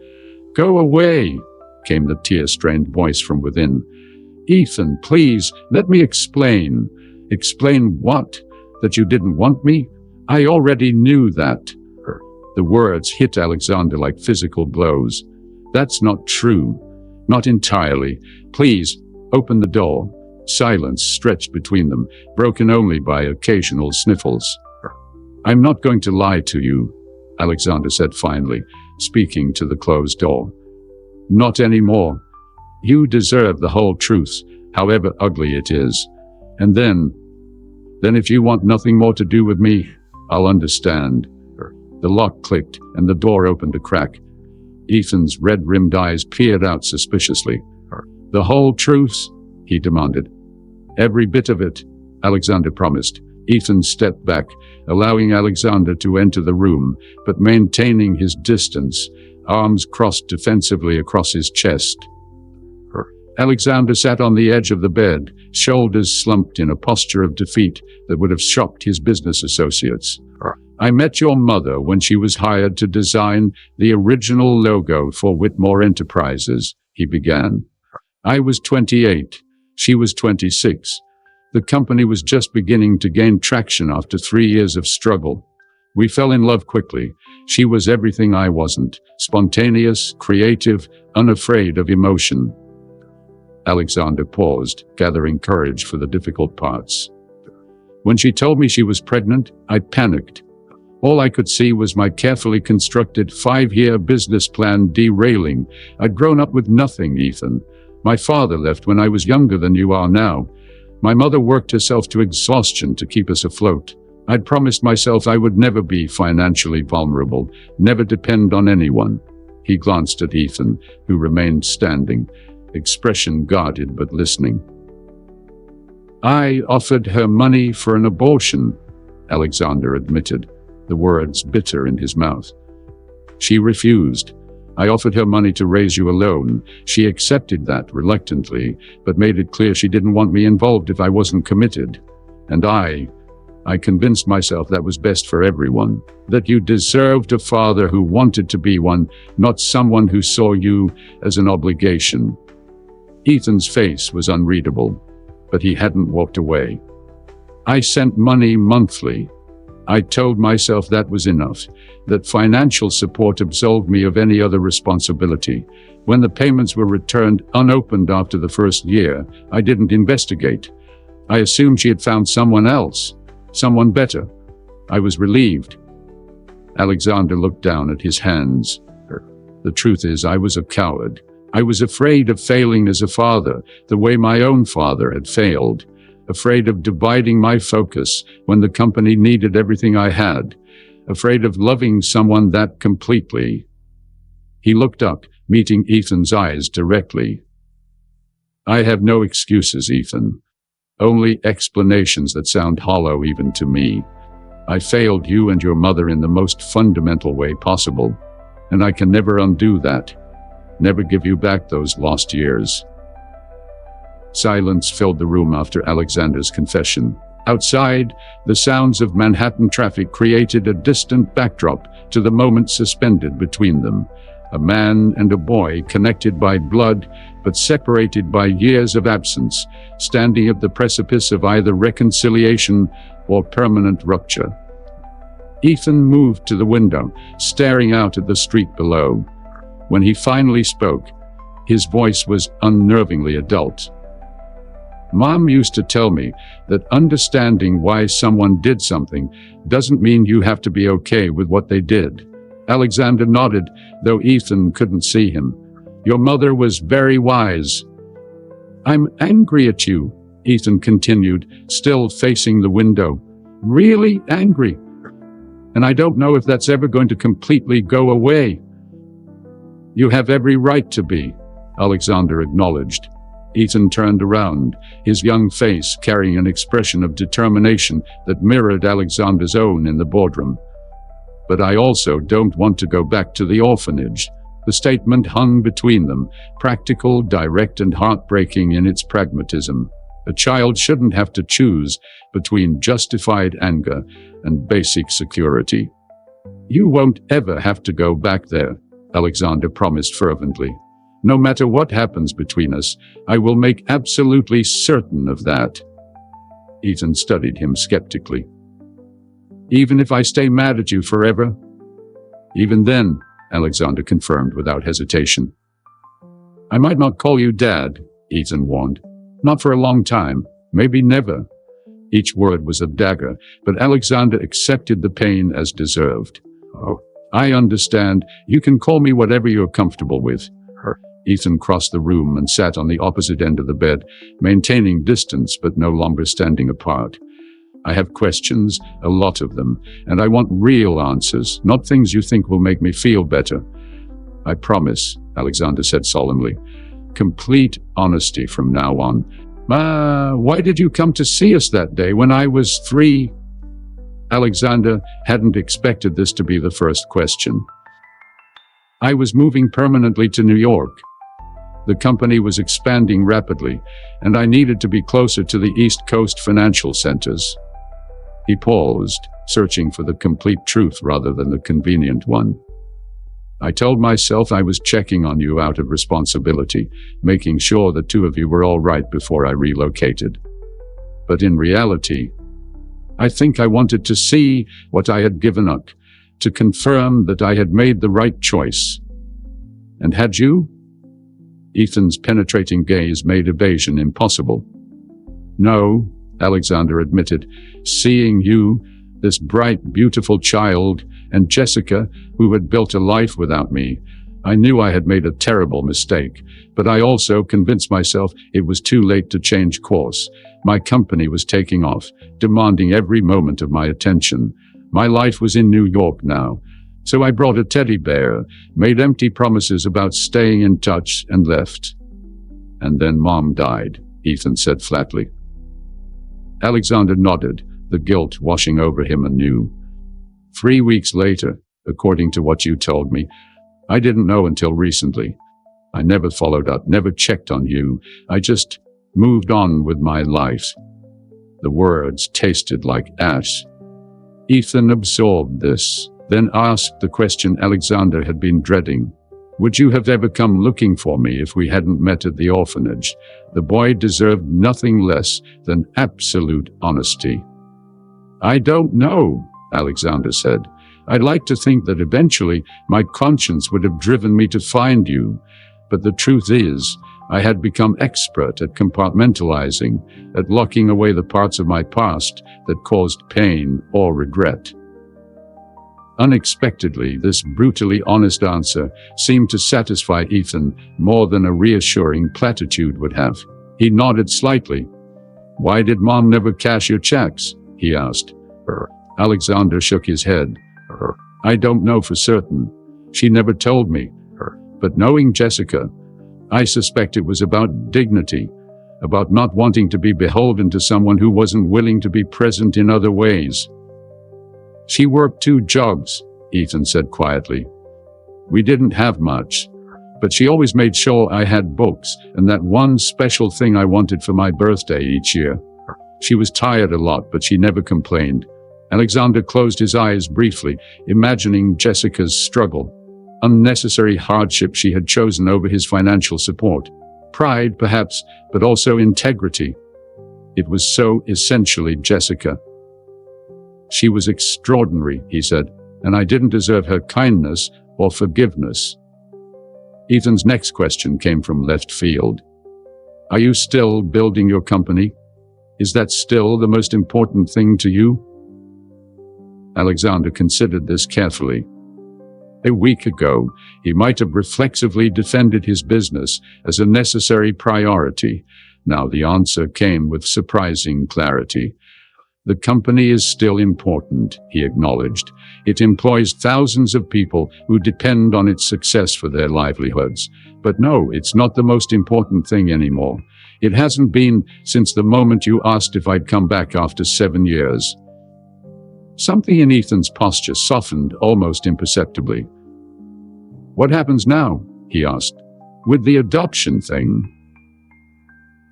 "Go away," came the tear-strained voice from within. "Ethan, please, let me explain." "Explain what? That you didn't want me? I already knew that." The words hit Alexander like physical blows. That's not true. Not entirely. Please, open the door. Silence stretched between them, broken only by occasional sniffles. I'm not going to lie to you, Alexander said finally, speaking to the closed door. Not anymore. You deserve the whole truth, however ugly it is. And then if you want nothing more to do with me, I'll understand. The lock clicked and the door opened a crack. Ethan's red-rimmed eyes peered out suspiciously. The whole truth? He demanded. Every bit of it, Alexander promised. Ethan stepped back, allowing Alexander to enter the room, but maintaining his distance, arms crossed defensively across his chest. Alexander sat on the edge of the bed, shoulders slumped in a posture of defeat that would have shocked his business associates. I met your mother when she was hired to design the original logo for Whitmore Enterprises, he began. I was 28. She was 26. The company was just beginning to gain traction after 3 years of struggle. We fell in love quickly. She was everything I wasn't. Spontaneous, creative, unafraid of emotion. Alexander paused, gathering courage for the difficult parts. When she told me she was pregnant, I panicked. All I could see was my carefully constructed 5-year business plan derailing. I'd grown up with nothing, Ethan. My father left when I was younger than you are now. My mother worked herself to exhaustion to keep us afloat. I'd promised myself I would never be financially vulnerable, never depend on anyone. He glanced at Ethan, who remained standing, expression guarded but listening. I offered her money for an abortion, Alexander admitted, the words bitter in his mouth. She refused. I offered her money to raise you alone. She accepted that reluctantly, but made it clear she didn't want me involved if I wasn't committed. And I convinced myself that was best for everyone, that you deserved a father who wanted to be one, not someone who saw you as an obligation. Ethan's face was unreadable, but he hadn't walked away. I sent money monthly. I told myself that was enough, that financial support absolved me of any other responsibility. When the payments were returned unopened after the first year, I didn't investigate. I assumed she had found someone else, someone better. I was relieved. Alexander looked down at his hands. The truth is, I was a coward. I was afraid of failing as a father, the way my own father had failed. Afraid of dividing my focus when the company needed everything I had. Afraid of loving someone that completely. He looked up, meeting Ethan's eyes directly. I have no excuses, Ethan. Only explanations that sound hollow even to me. I failed you and your mother in the most fundamental way possible, and I can never undo that. Never give you back those lost years. Silence filled the room after Alexander's confession. Outside, the sounds of Manhattan traffic created a distant backdrop to the moment suspended between them. A man and a boy connected by blood, but separated by years of absence, standing at the precipice of either reconciliation or permanent rupture. Ethan moved to the window, staring out at the street below. When he finally spoke, his voice was unnervingly adult. Mom used to tell me that understanding why someone did something doesn't mean you have to be okay with what they did. Alexander nodded, though Ethan couldn't see him. Your mother was very wise. I'm angry at you, Ethan continued, still facing the window. Really angry. And I don't know if that's ever going to completely go away. You have every right to be, Alexander acknowledged. Ethan turned around, his young face carrying an expression of determination that mirrored Alexander's own in the boardroom. But I also don't want to go back to the orphanage. The statement hung between them, practical, direct, and heartbreaking in its pragmatism. A child shouldn't have to choose between justified anger and basic security. You won't ever have to go back there, Alexander promised fervently. No matter what happens between us, I will make absolutely certain of that. Ethan studied him skeptically. Even if I stay mad at you forever? Even then, Alexander confirmed without hesitation. I might not call you Dad, Ethan warned. Not for a long time, maybe never. Each word was a dagger, but Alexander accepted the pain as deserved. Oh, I understand. You can call me whatever you're comfortable with. Ethan crossed the room and sat on the opposite end of the bed, maintaining distance but no longer standing apart. I have questions, a lot of them, and I want real answers, not things you think will make me feel better. I promise, Alexander said solemnly. Complete honesty from now on. Why did you come to see us that day when I was 3? Alexander hadn't expected this to be the first question. I was moving permanently to New York. The company was expanding rapidly, and I needed to be closer to the East Coast financial centers. He paused, searching for the complete truth rather than the convenient one. I told myself I was checking on you out of responsibility, making sure the two of you were all right before I relocated. But in reality, I think I wanted to see what I had given up, to confirm that I had made the right choice. And had you? Ethan's penetrating gaze made evasion impossible. No, Alexander admitted. Seeing you, this bright, beautiful child, and Jessica, who had built a life without me, I knew I had made a terrible mistake, but I also convinced myself it was too late to change course. My company was taking off, demanding every moment of my attention. My life was in New York now. So I brought a teddy bear, made empty promises about staying in touch, and left. And then Mom died, Ethan said flatly. Alexander nodded, the guilt washing over him anew. 3 weeks later, according to what you told me, I didn't know until recently. I never followed up, never checked on you. I just moved on with my life. The words tasted like ash. Ethan absorbed this, then asked the question Alexander had been dreading. Would you have ever come looking for me if we hadn't met at the orphanage? The boy deserved nothing less than absolute honesty. I don't know, Alexander said. I'd like to think that eventually my conscience would have driven me to find you. But the truth is, I had become expert at compartmentalizing, at locking away the parts of my past that caused pain or regret. Unexpectedly, this brutally honest answer seemed to satisfy Ethan more than a reassuring platitude would have. He nodded slightly. Why did Mom never cash your checks? He asked. Alexander shook his head. I don't know for certain. She never told me. But knowing Jessica, I suspect it was about dignity, about not wanting to be beholden to someone who wasn't willing to be present in other ways. She worked 2 jobs, Ethan said quietly. We didn't have much, but she always made sure I had books and that one special thing I wanted for my birthday each year. She was tired a lot, but she never complained. Alexander closed his eyes briefly, imagining Jessica's struggle. Unnecessary hardship she had chosen over his financial support. Pride, perhaps, but also integrity. It was so essentially Jessica. She was extraordinary, he said, and I didn't deserve her kindness or forgiveness. Ethan's next question came from left field. Are you still building your company? Is that still the most important thing to you? Alexander considered this carefully. A week ago, he might have reflexively defended his business as a necessary priority. Now the answer came with surprising clarity. The company is still important, he acknowledged. It employs thousands of people who depend on its success for their livelihoods. But no, it's not the most important thing anymore. It hasn't been since the moment you asked if I'd come back after 7 years. Something in Ethan's posture softened almost imperceptibly. What happens now? He asked. With the adoption thing?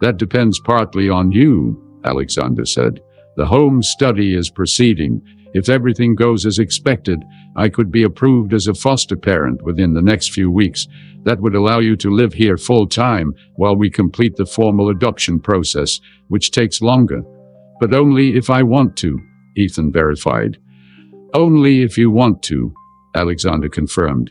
That depends partly on you, Alexander said. The home study is proceeding. If everything goes as expected, I could be approved as a foster parent within the next few weeks. That would allow you to live here full-time while we complete the formal adoption process, which takes longer. But only if I want to, Ethan verified. Only if you want to. Alexander confirmed.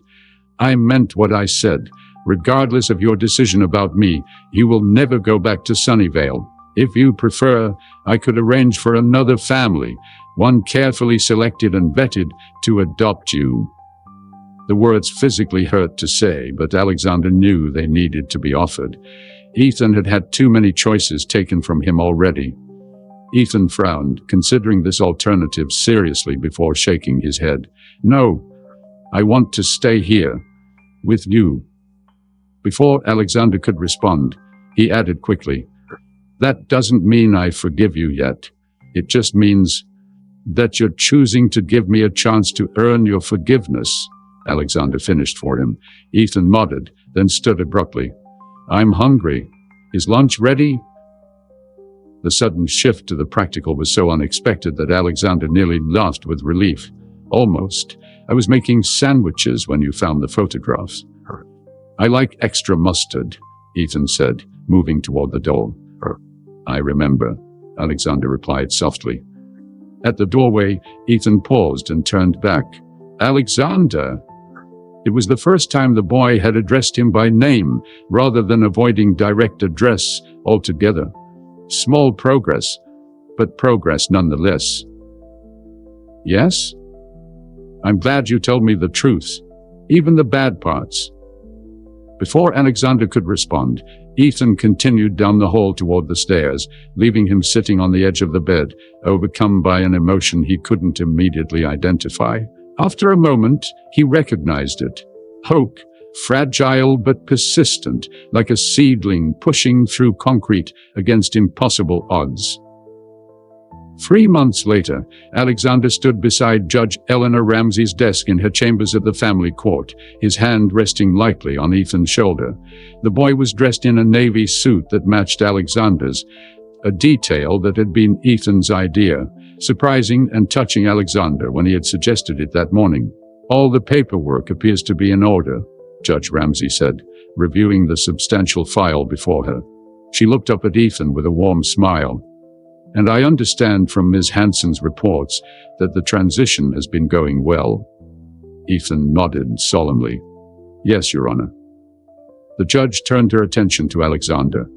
I meant what I said. Regardless of your decision about me, you will never go back to Sunnyvale. If you prefer, I could arrange for another family, one carefully selected and vetted, to adopt you. The words physically hurt to say, but Alexander knew they needed to be offered. Ethan had had too many choices taken from him already. Ethan frowned, considering this alternative seriously before shaking his head. No, I want to stay here, with you. Before Alexander could respond, he added quickly, that doesn't mean I forgive you yet. It just means that you're choosing to give me a chance to earn your forgiveness. Alexander finished for him. Ethan nodded, then stood abruptly. I'm hungry. Is lunch ready? The sudden shift to the practical was so unexpected that Alexander nearly laughed with relief. Almost. I was making sandwiches when you found the photographs. I like extra mustard, Ethan said, moving toward the door. I remember, Alexander replied softly. At the doorway, Ethan paused and turned back. Alexander! It was the first time the boy had addressed him by name, rather than avoiding direct address altogether. Small progress, but progress nonetheless. Yes? I'm glad you told me the truth, even the bad parts. Before Alexander could respond, Ethan continued down the hall toward the stairs, leaving him sitting on the edge of the bed, overcome by an emotion he couldn't immediately identify. After a moment, he recognized it. Hope, fragile but persistent, like a seedling pushing through concrete against impossible odds. 3 months later, Alexander stood beside Judge Eleanor Ramsey's desk in her chambers at the family court, his hand resting lightly on Ethan's shoulder. The boy was dressed in a navy suit that matched Alexander's, a detail that had been Ethan's idea, surprising and touching Alexander when he had suggested it that morning. All the paperwork appears to be in order, Judge Ramsey said, reviewing the substantial file before her. She looked up at Ethan with a warm smile. And I understand from Ms. Hanson's reports that the transition has been going well. Ethan nodded solemnly. Yes, Your Honor. The judge turned her attention to Alexander.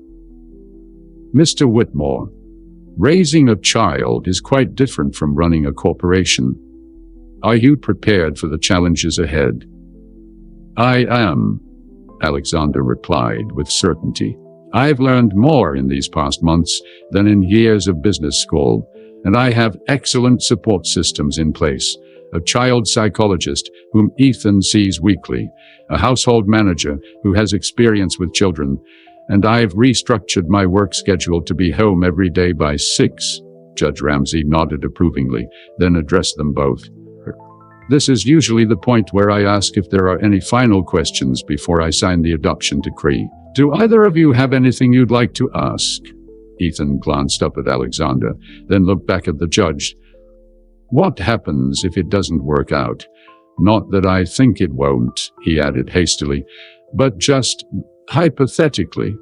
Mr. Whitmore, raising a child is quite different from running a corporation. Are you prepared for the challenges ahead? I am, Alexander replied with certainty. I've learned more in these past months than in years of business school, and I have excellent support systems in place. A child psychologist whom Ethan sees weekly, a household manager who has experience with children, and I've restructured my work schedule to be home every day by 6. Judge Ramsey nodded approvingly, then addressed them both. This is usually the point where I ask if there are any final questions before I sign the adoption decree. Do either of you have anything you'd like to ask? Ethan glanced up at Alexander, then looked back at the judge. What happens if it doesn't work out? Not that I think it won't, he added hastily, but just hypothetically.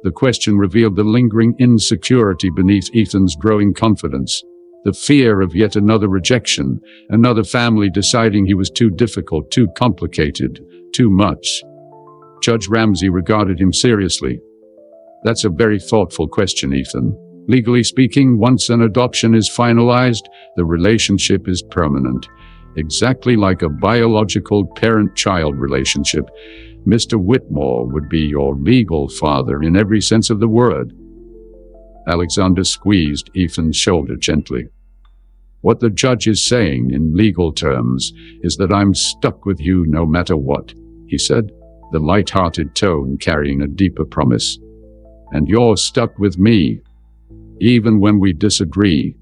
The question revealed the lingering insecurity beneath Ethan's growing confidence. The fear of yet another rejection, another family deciding he was too difficult, too complicated, too much. Judge Ramsey regarded him seriously. That's a very thoughtful question, Ethan. Legally speaking, once an adoption is finalized, the relationship is permanent. Exactly like a biological parent-child relationship, Mr. Whitmore would be your legal father in every sense of the word. Alexander squeezed Ethan's shoulder gently. What the judge is saying in legal terms is that I'm stuck with you no matter what, he said, the light-hearted tone carrying a deeper promise. And you're stuck with me, even when we disagree,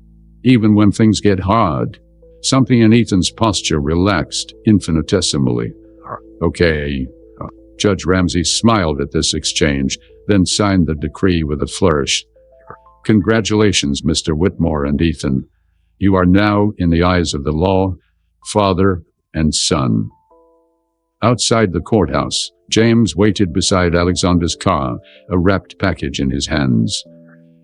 even when things get hard. Something in Ethan's posture relaxed infinitesimally. Okay. Judge Ramsey smiled at this exchange, then signed the decree with a flourish. Congratulations, Mr. Whitmore and Ethan. You are now, in the eyes of the law, father and son. Outside the courthouse, James waited beside Alexander's car, a wrapped package in his hands.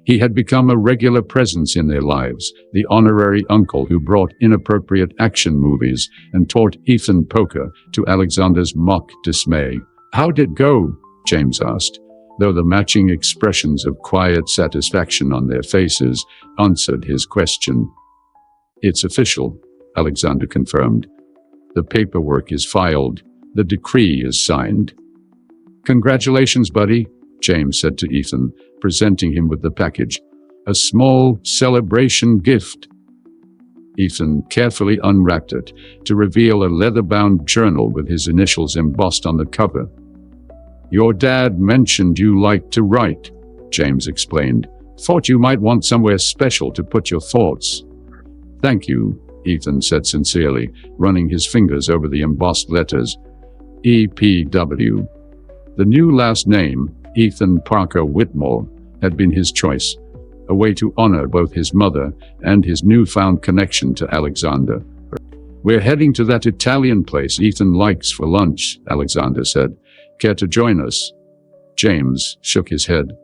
He had become a regular presence in their lives, the honorary uncle who brought inappropriate action movies and taught Ethan poker, to Alexander's mock dismay. "How'd it go?" James asked, though the matching expressions of quiet satisfaction on their faces answered his question. "It's official," Alexander confirmed. "The paperwork is filed. The decree is signed." "Congratulations, buddy," James said to Ethan, presenting him with the package. "A small celebration gift." Ethan carefully unwrapped it to reveal a leather-bound journal with his initials embossed on the cover. "Your dad mentioned you liked to write," James explained. "Thought you might want somewhere special to put your thoughts." "Thank you," Ethan said sincerely, running his fingers over the embossed letters. EPW. The new last name, Ethan Parker Whitmore, had been his choice, a way to honor both his mother and his newfound connection to Alexander. "We're heading to that Italian place Ethan likes for lunch," Alexander said. "Care to join us?" James shook his head.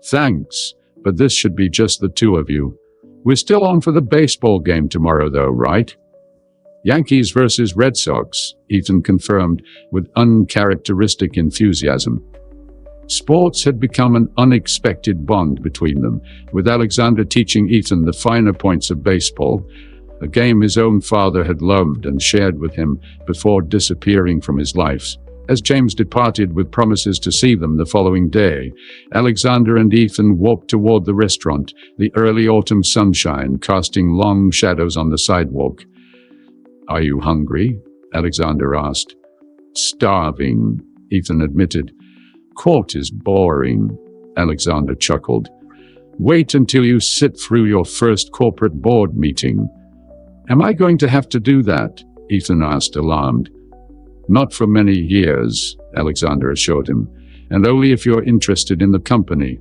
"Thanks, but this should be just the two of you. We're still on for the baseball game tomorrow though, right?" "Yankees versus Red Sox," Ethan confirmed with uncharacteristic enthusiasm. Sports had become an unexpected bond between them, with Alexander teaching Ethan the finer points of baseball, a game his own father had loved and shared with him before disappearing from his life. As James departed with promises to see them the following day, Alexander and Ethan walked toward the restaurant, the early autumn sunshine casting long shadows on the sidewalk. "Are you hungry?" Alexander asked. "Starving," Ethan admitted. "Court is boring," Alexander chuckled. "Wait until you sit through your first corporate board meeting." "Am I going to have to do that?" Ethan asked, alarmed. "Not for many years," Alexander assured him, "and only if you're interested in the company."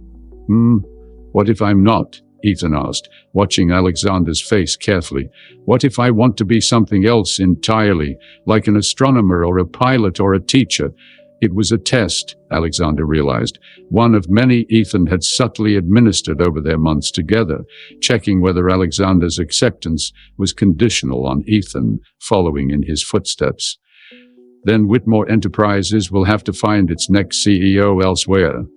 What if I'm not?" Ethan asked, watching Alexander's face carefully. "What if I want to be something else entirely, like an astronomer or a pilot or a teacher?" It was a test, Alexander realized, one of many Ethan had subtly administered over their months together, checking whether Alexander's acceptance was conditional on Ethan following in his footsteps. "Then Whitmore Enterprises will have to find its next CEO elsewhere,"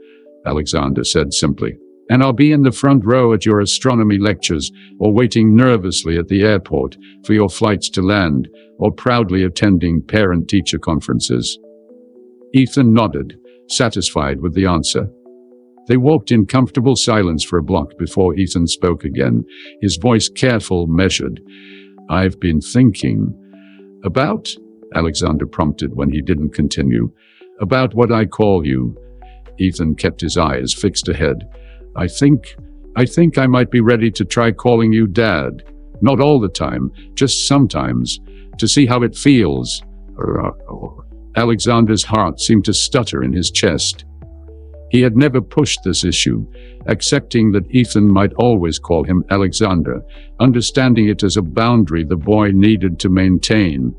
Alexander said simply. "And I'll be in the front row at your astronomy lectures, or waiting nervously at the airport for your flights to land, or proudly attending parent-teacher conferences." Ethan nodded, satisfied with the answer. They walked in comfortable silence for a block before Ethan spoke again, his voice careful, measured. "I've been thinking." "About?" Alexander prompted when he didn't continue. "About what I call you." Ethan kept his eyes fixed ahead. I think I might be ready to try calling you Dad. Not all the time, just sometimes, to see how it feels." Alexander's heart seemed to stutter in his chest. He had never pushed this issue, accepting that Ethan might always call him Alexander, understanding it as a boundary the boy needed to maintain.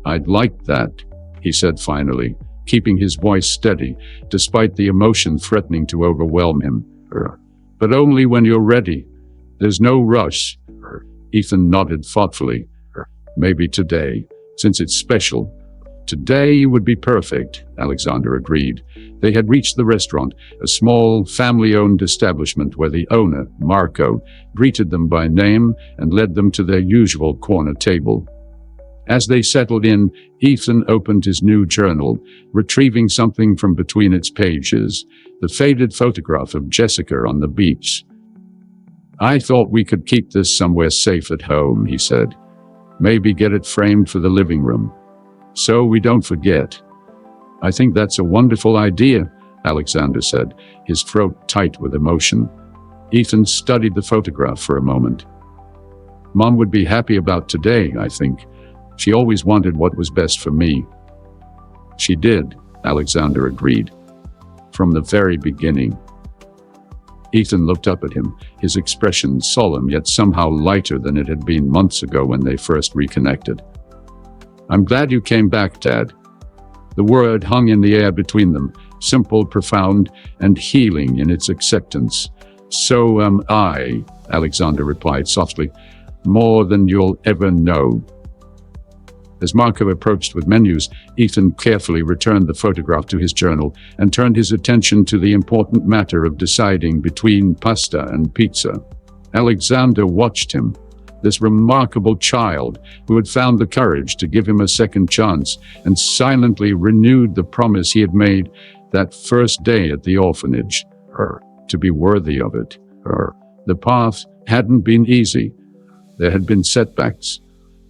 "I'd like that," he said finally, keeping his voice steady, despite the emotion threatening to overwhelm him. "But only when you're ready. There's no rush." Ethan nodded thoughtfully. "Maybe today, since it's special." "Today would be perfect," Alexander agreed. They had reached the restaurant, a small, family-owned establishment where the owner, Marco, greeted them by name and led them to their usual corner table. As they settled in, Ethan opened his new journal, retrieving something from between its pages, the faded photograph of Jessica on the beach. "I thought we could keep this somewhere safe at home," he said. "Maybe get it framed for the living room, so we don't forget." "I think that's a wonderful idea," Alexander said, his throat tight with emotion. Ethan studied the photograph for a moment. "Mom would be happy about today, I think. She always wanted what was best for me." "She did," Alexander agreed. "From the very beginning." Ethan looked up at him, his expression solemn yet somehow lighter than it had been months ago when they first reconnected. "I'm glad you came back, Dad." The word hung in the air between them, simple, profound, and healing in its acceptance. "So am I," Alexander replied softly. "More than you'll ever know." As Marco approached with menus, Ethan carefully returned the photograph to his journal and turned his attention to the important matter of deciding between pasta and pizza. Alexander watched him, this remarkable child who had found the courage to give him a second chance and silently renewed the promise he had made that first day at the orphanage, to be worthy of it. The path hadn't been easy. There had been setbacks.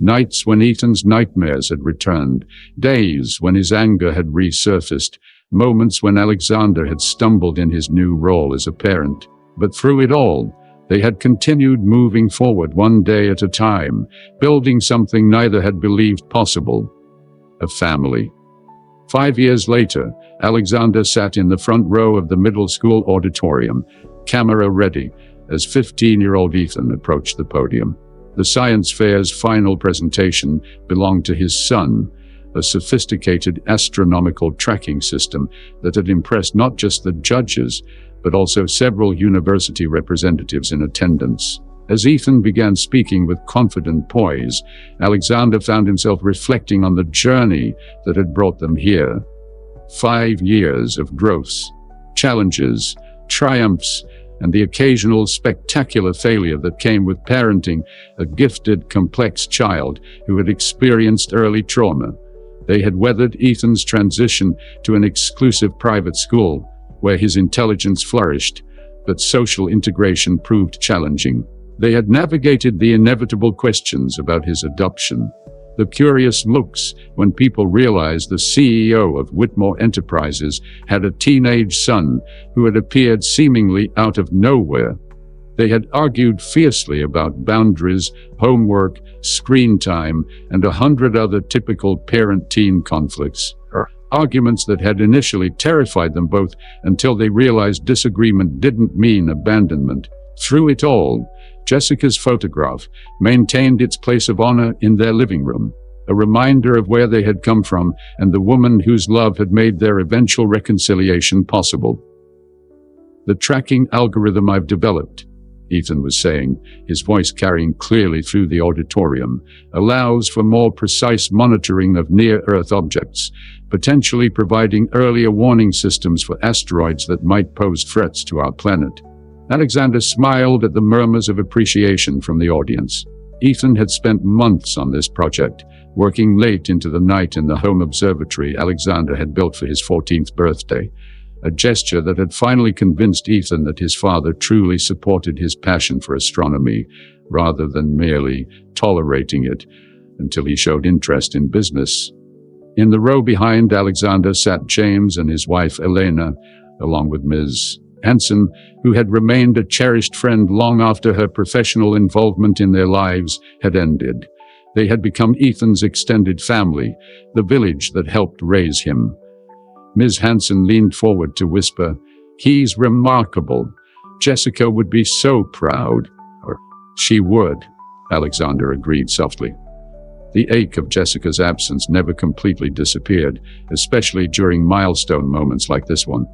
Nights when Ethan's nightmares had returned, days when his anger had resurfaced, moments when Alexander had stumbled in his new role as a parent. But through it all, they had continued moving forward one day at a time, building something neither had believed possible: a family. 5 years later, Alexander sat in the front row of the middle school auditorium, camera ready, as 15-year-old Ethan approached the podium. The science fair's final presentation belonged to his son, a sophisticated astronomical tracking system that had impressed not just the judges, but also several university representatives in attendance. As Ethan began speaking with confident poise, Alexander found himself reflecting on the journey that had brought them here. 5 years of growths, challenges, triumphs, and the occasional spectacular failure that came with parenting a gifted, complex child who had experienced early trauma. They had weathered Ethan's transition to an exclusive private school, where his intelligence flourished, but social integration proved challenging. They had navigated the inevitable questions about his adoption, the curious looks when people realized the CEO of Whitmore Enterprises had a teenage son who had appeared seemingly out of nowhere. They had argued fiercely about boundaries, homework, screen time, and 100 other typical parent-teen conflicts. Arguments that had initially terrified them both until they realized disagreement didn't mean abandonment. Through it all, Jessica's photograph maintained its place of honor in their living room, a reminder of where they had come from and the woman whose love had made their eventual reconciliation possible. "The tracking algorithm I've developed," Ethan was saying, his voice carrying clearly through the auditorium, "allows for more precise monitoring of near-Earth objects, potentially providing earlier warning systems for asteroids that might pose threats to our planet." Alexander smiled at the murmurs of appreciation from the audience. Ethan had spent months on this project, working late into the night in the home observatory Alexander had built for his 14th birthday, a gesture that had finally convinced Ethan that his father truly supported his passion for astronomy, rather than merely tolerating it until he showed interest in business. In the row behind Alexander sat James and his wife Elena, along with Ms. Hansen, who had remained a cherished friend long after her professional involvement in their lives had ended. They had become Ethan's extended family, the village that helped raise him. Ms. Hansen leaned forward to whisper, "He's remarkable. Jessica would be so proud." "She would," Alexander agreed softly. The ache of Jessica's absence never completely disappeared, especially during milestone moments like this one.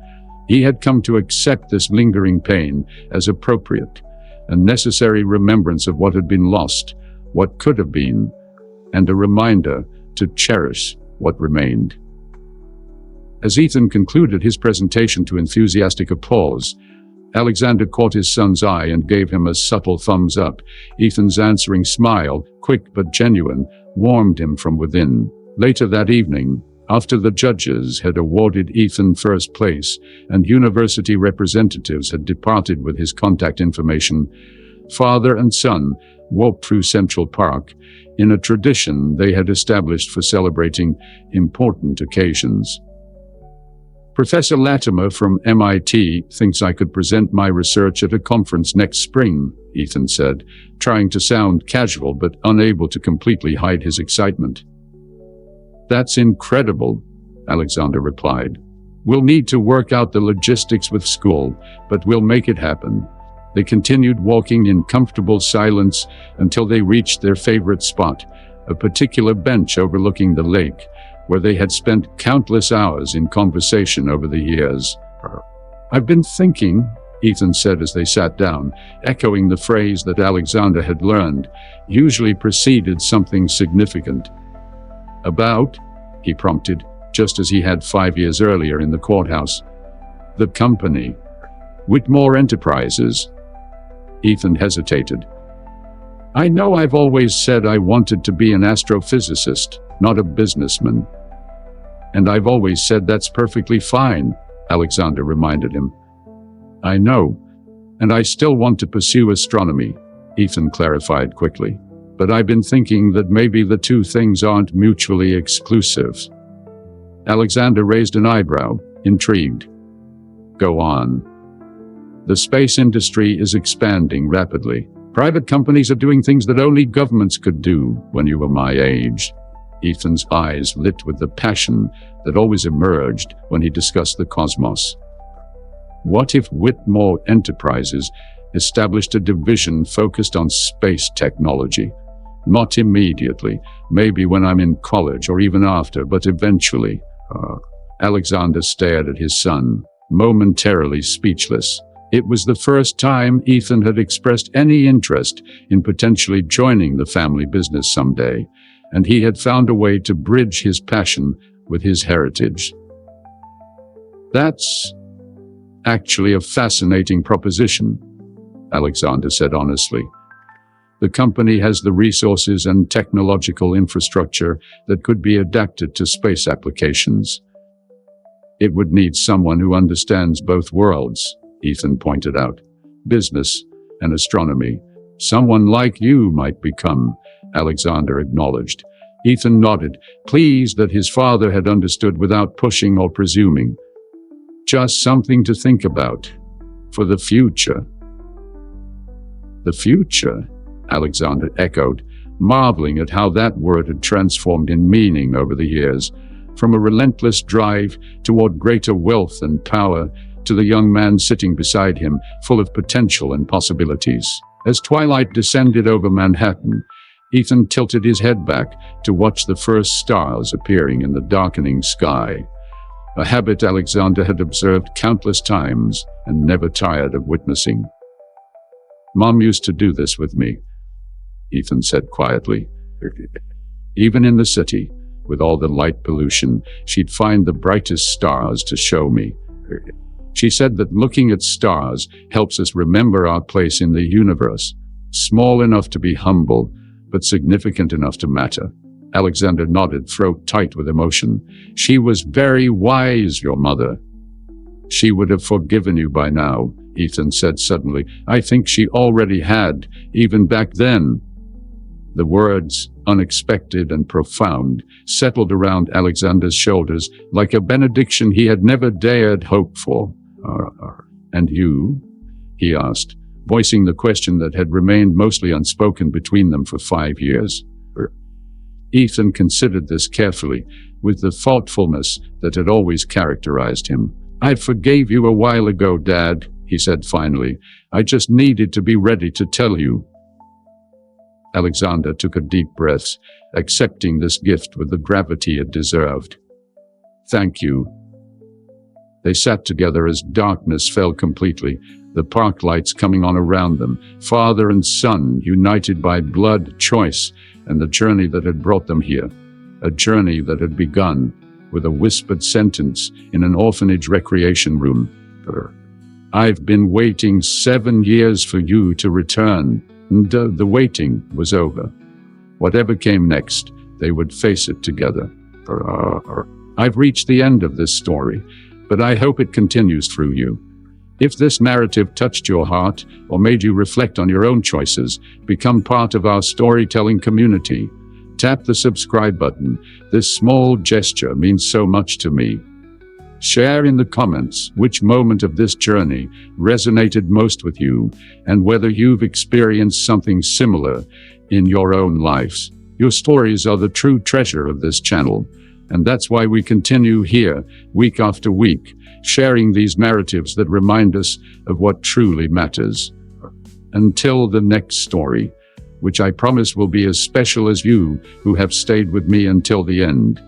He had come to accept this lingering pain as appropriate, a necessary remembrance of what had been lost, what could have been, and a reminder to cherish what remained. As Ethan concluded his presentation to enthusiastic applause, Alexander caught his son's eye and gave him a subtle thumbs up. Ethan's answering smile, quick but genuine, warmed him from within. Later that evening, after the judges had awarded Ethan first place and university representatives had departed with his contact information, father and son walked through Central Park in a tradition they had established for celebrating important occasions. "Professor Latimer from MIT thinks I could present my research at a conference next spring," Ethan said, trying to sound casual but unable to completely hide his excitement. "That's incredible," Alexander replied. "We'll need to work out the logistics with school, but we'll make it happen." They continued walking in comfortable silence until they reached their favorite spot, a particular bench overlooking the lake, where they had spent countless hours in conversation over the years. "I've been thinking," Ethan said as they sat down, echoing the phrase that Alexander had learned, usually preceded something significant. About? He prompted, just as he had 5 years earlier in the courthouse. The company. Whitmore Enterprises. Ethan hesitated. I know I've always said I wanted to be an astrophysicist, not a businessman. And I've always said that's perfectly fine, Alexander reminded him. I know, and I still want to pursue astronomy, Ethan clarified quickly. But I've been thinking that maybe the two things aren't mutually exclusive. Alexander raised an eyebrow, intrigued. Go on. The space industry is expanding rapidly. Private companies are doing things that only governments could do when you were my age. Ethan's eyes lit with the passion that always emerged when he discussed the cosmos. What if Whitmore Enterprises established a division focused on space technology? Not immediately, maybe when I'm in college or even after, but eventually. Alexander stared at his son, momentarily speechless. It was the first time Ethan had expressed any interest in potentially joining the family business someday, and he had found a way to bridge his passion with his heritage. That's actually a fascinating proposition, Alexander said honestly. The company has the resources and technological infrastructure that could be adapted to space applications. It would need someone who understands both worlds, Ethan pointed out, business and astronomy. Someone like you might become, Alexander acknowledged. Ethan nodded, pleased that his father had understood without pushing or presuming. Just something to think about. For the future. The future? Alexander echoed, marveling at how that word had transformed in meaning over the years, from a relentless drive toward greater wealth and power to the young man sitting beside him, full of potential and possibilities. As twilight descended over Manhattan, Ethan tilted his head back to watch the first stars appearing in the darkening sky, a habit Alexander had observed countless times and never tired of witnessing. Mom used to do this with me, Ethan said quietly. Even in the city, with all the light pollution, she'd find the brightest stars to show me. She said that looking at stars helps us remember our place in the universe, small enough to be humble, but significant enough to matter. Alexander nodded, throat tight with emotion. She was very wise, your mother. She would have forgiven you by now, Ethan said suddenly. I think she already had, even back then. The words, unexpected and profound, settled around Alexander's shoulders like a benediction he had never dared hope for. And you? He asked, voicing the question that had remained mostly unspoken between them for 5 years. Ethan considered this carefully, with the thoughtfulness that had always characterized him. I forgave you a while ago, Dad, he said finally. I just needed to be ready to tell you. Alexander took a deep breath, accepting this gift with the gravity it deserved. Thank you. They sat together as darkness fell completely, the park lights coming on around them, father and son united by blood, choice, and the journey that had brought them here. A journey that had begun with a whispered sentence in an orphanage recreation room. I've been waiting 7 years for you to return. And the waiting was over. Whatever came next, they would face it together. I've reached the end of this story, but I hope it continues through you. If this narrative touched your heart or made you reflect on your own choices, become part of our storytelling community. Tap the subscribe button. This small gesture means so much to me. Share in the comments which moment of this journey resonated most with you and whether you've experienced something similar in your own lives. Your stories are the true treasure of this channel, and that's why we continue here week after week, sharing these narratives that remind us of what truly matters. Until the next story, which I promise will be as special as you who have stayed with me until the end.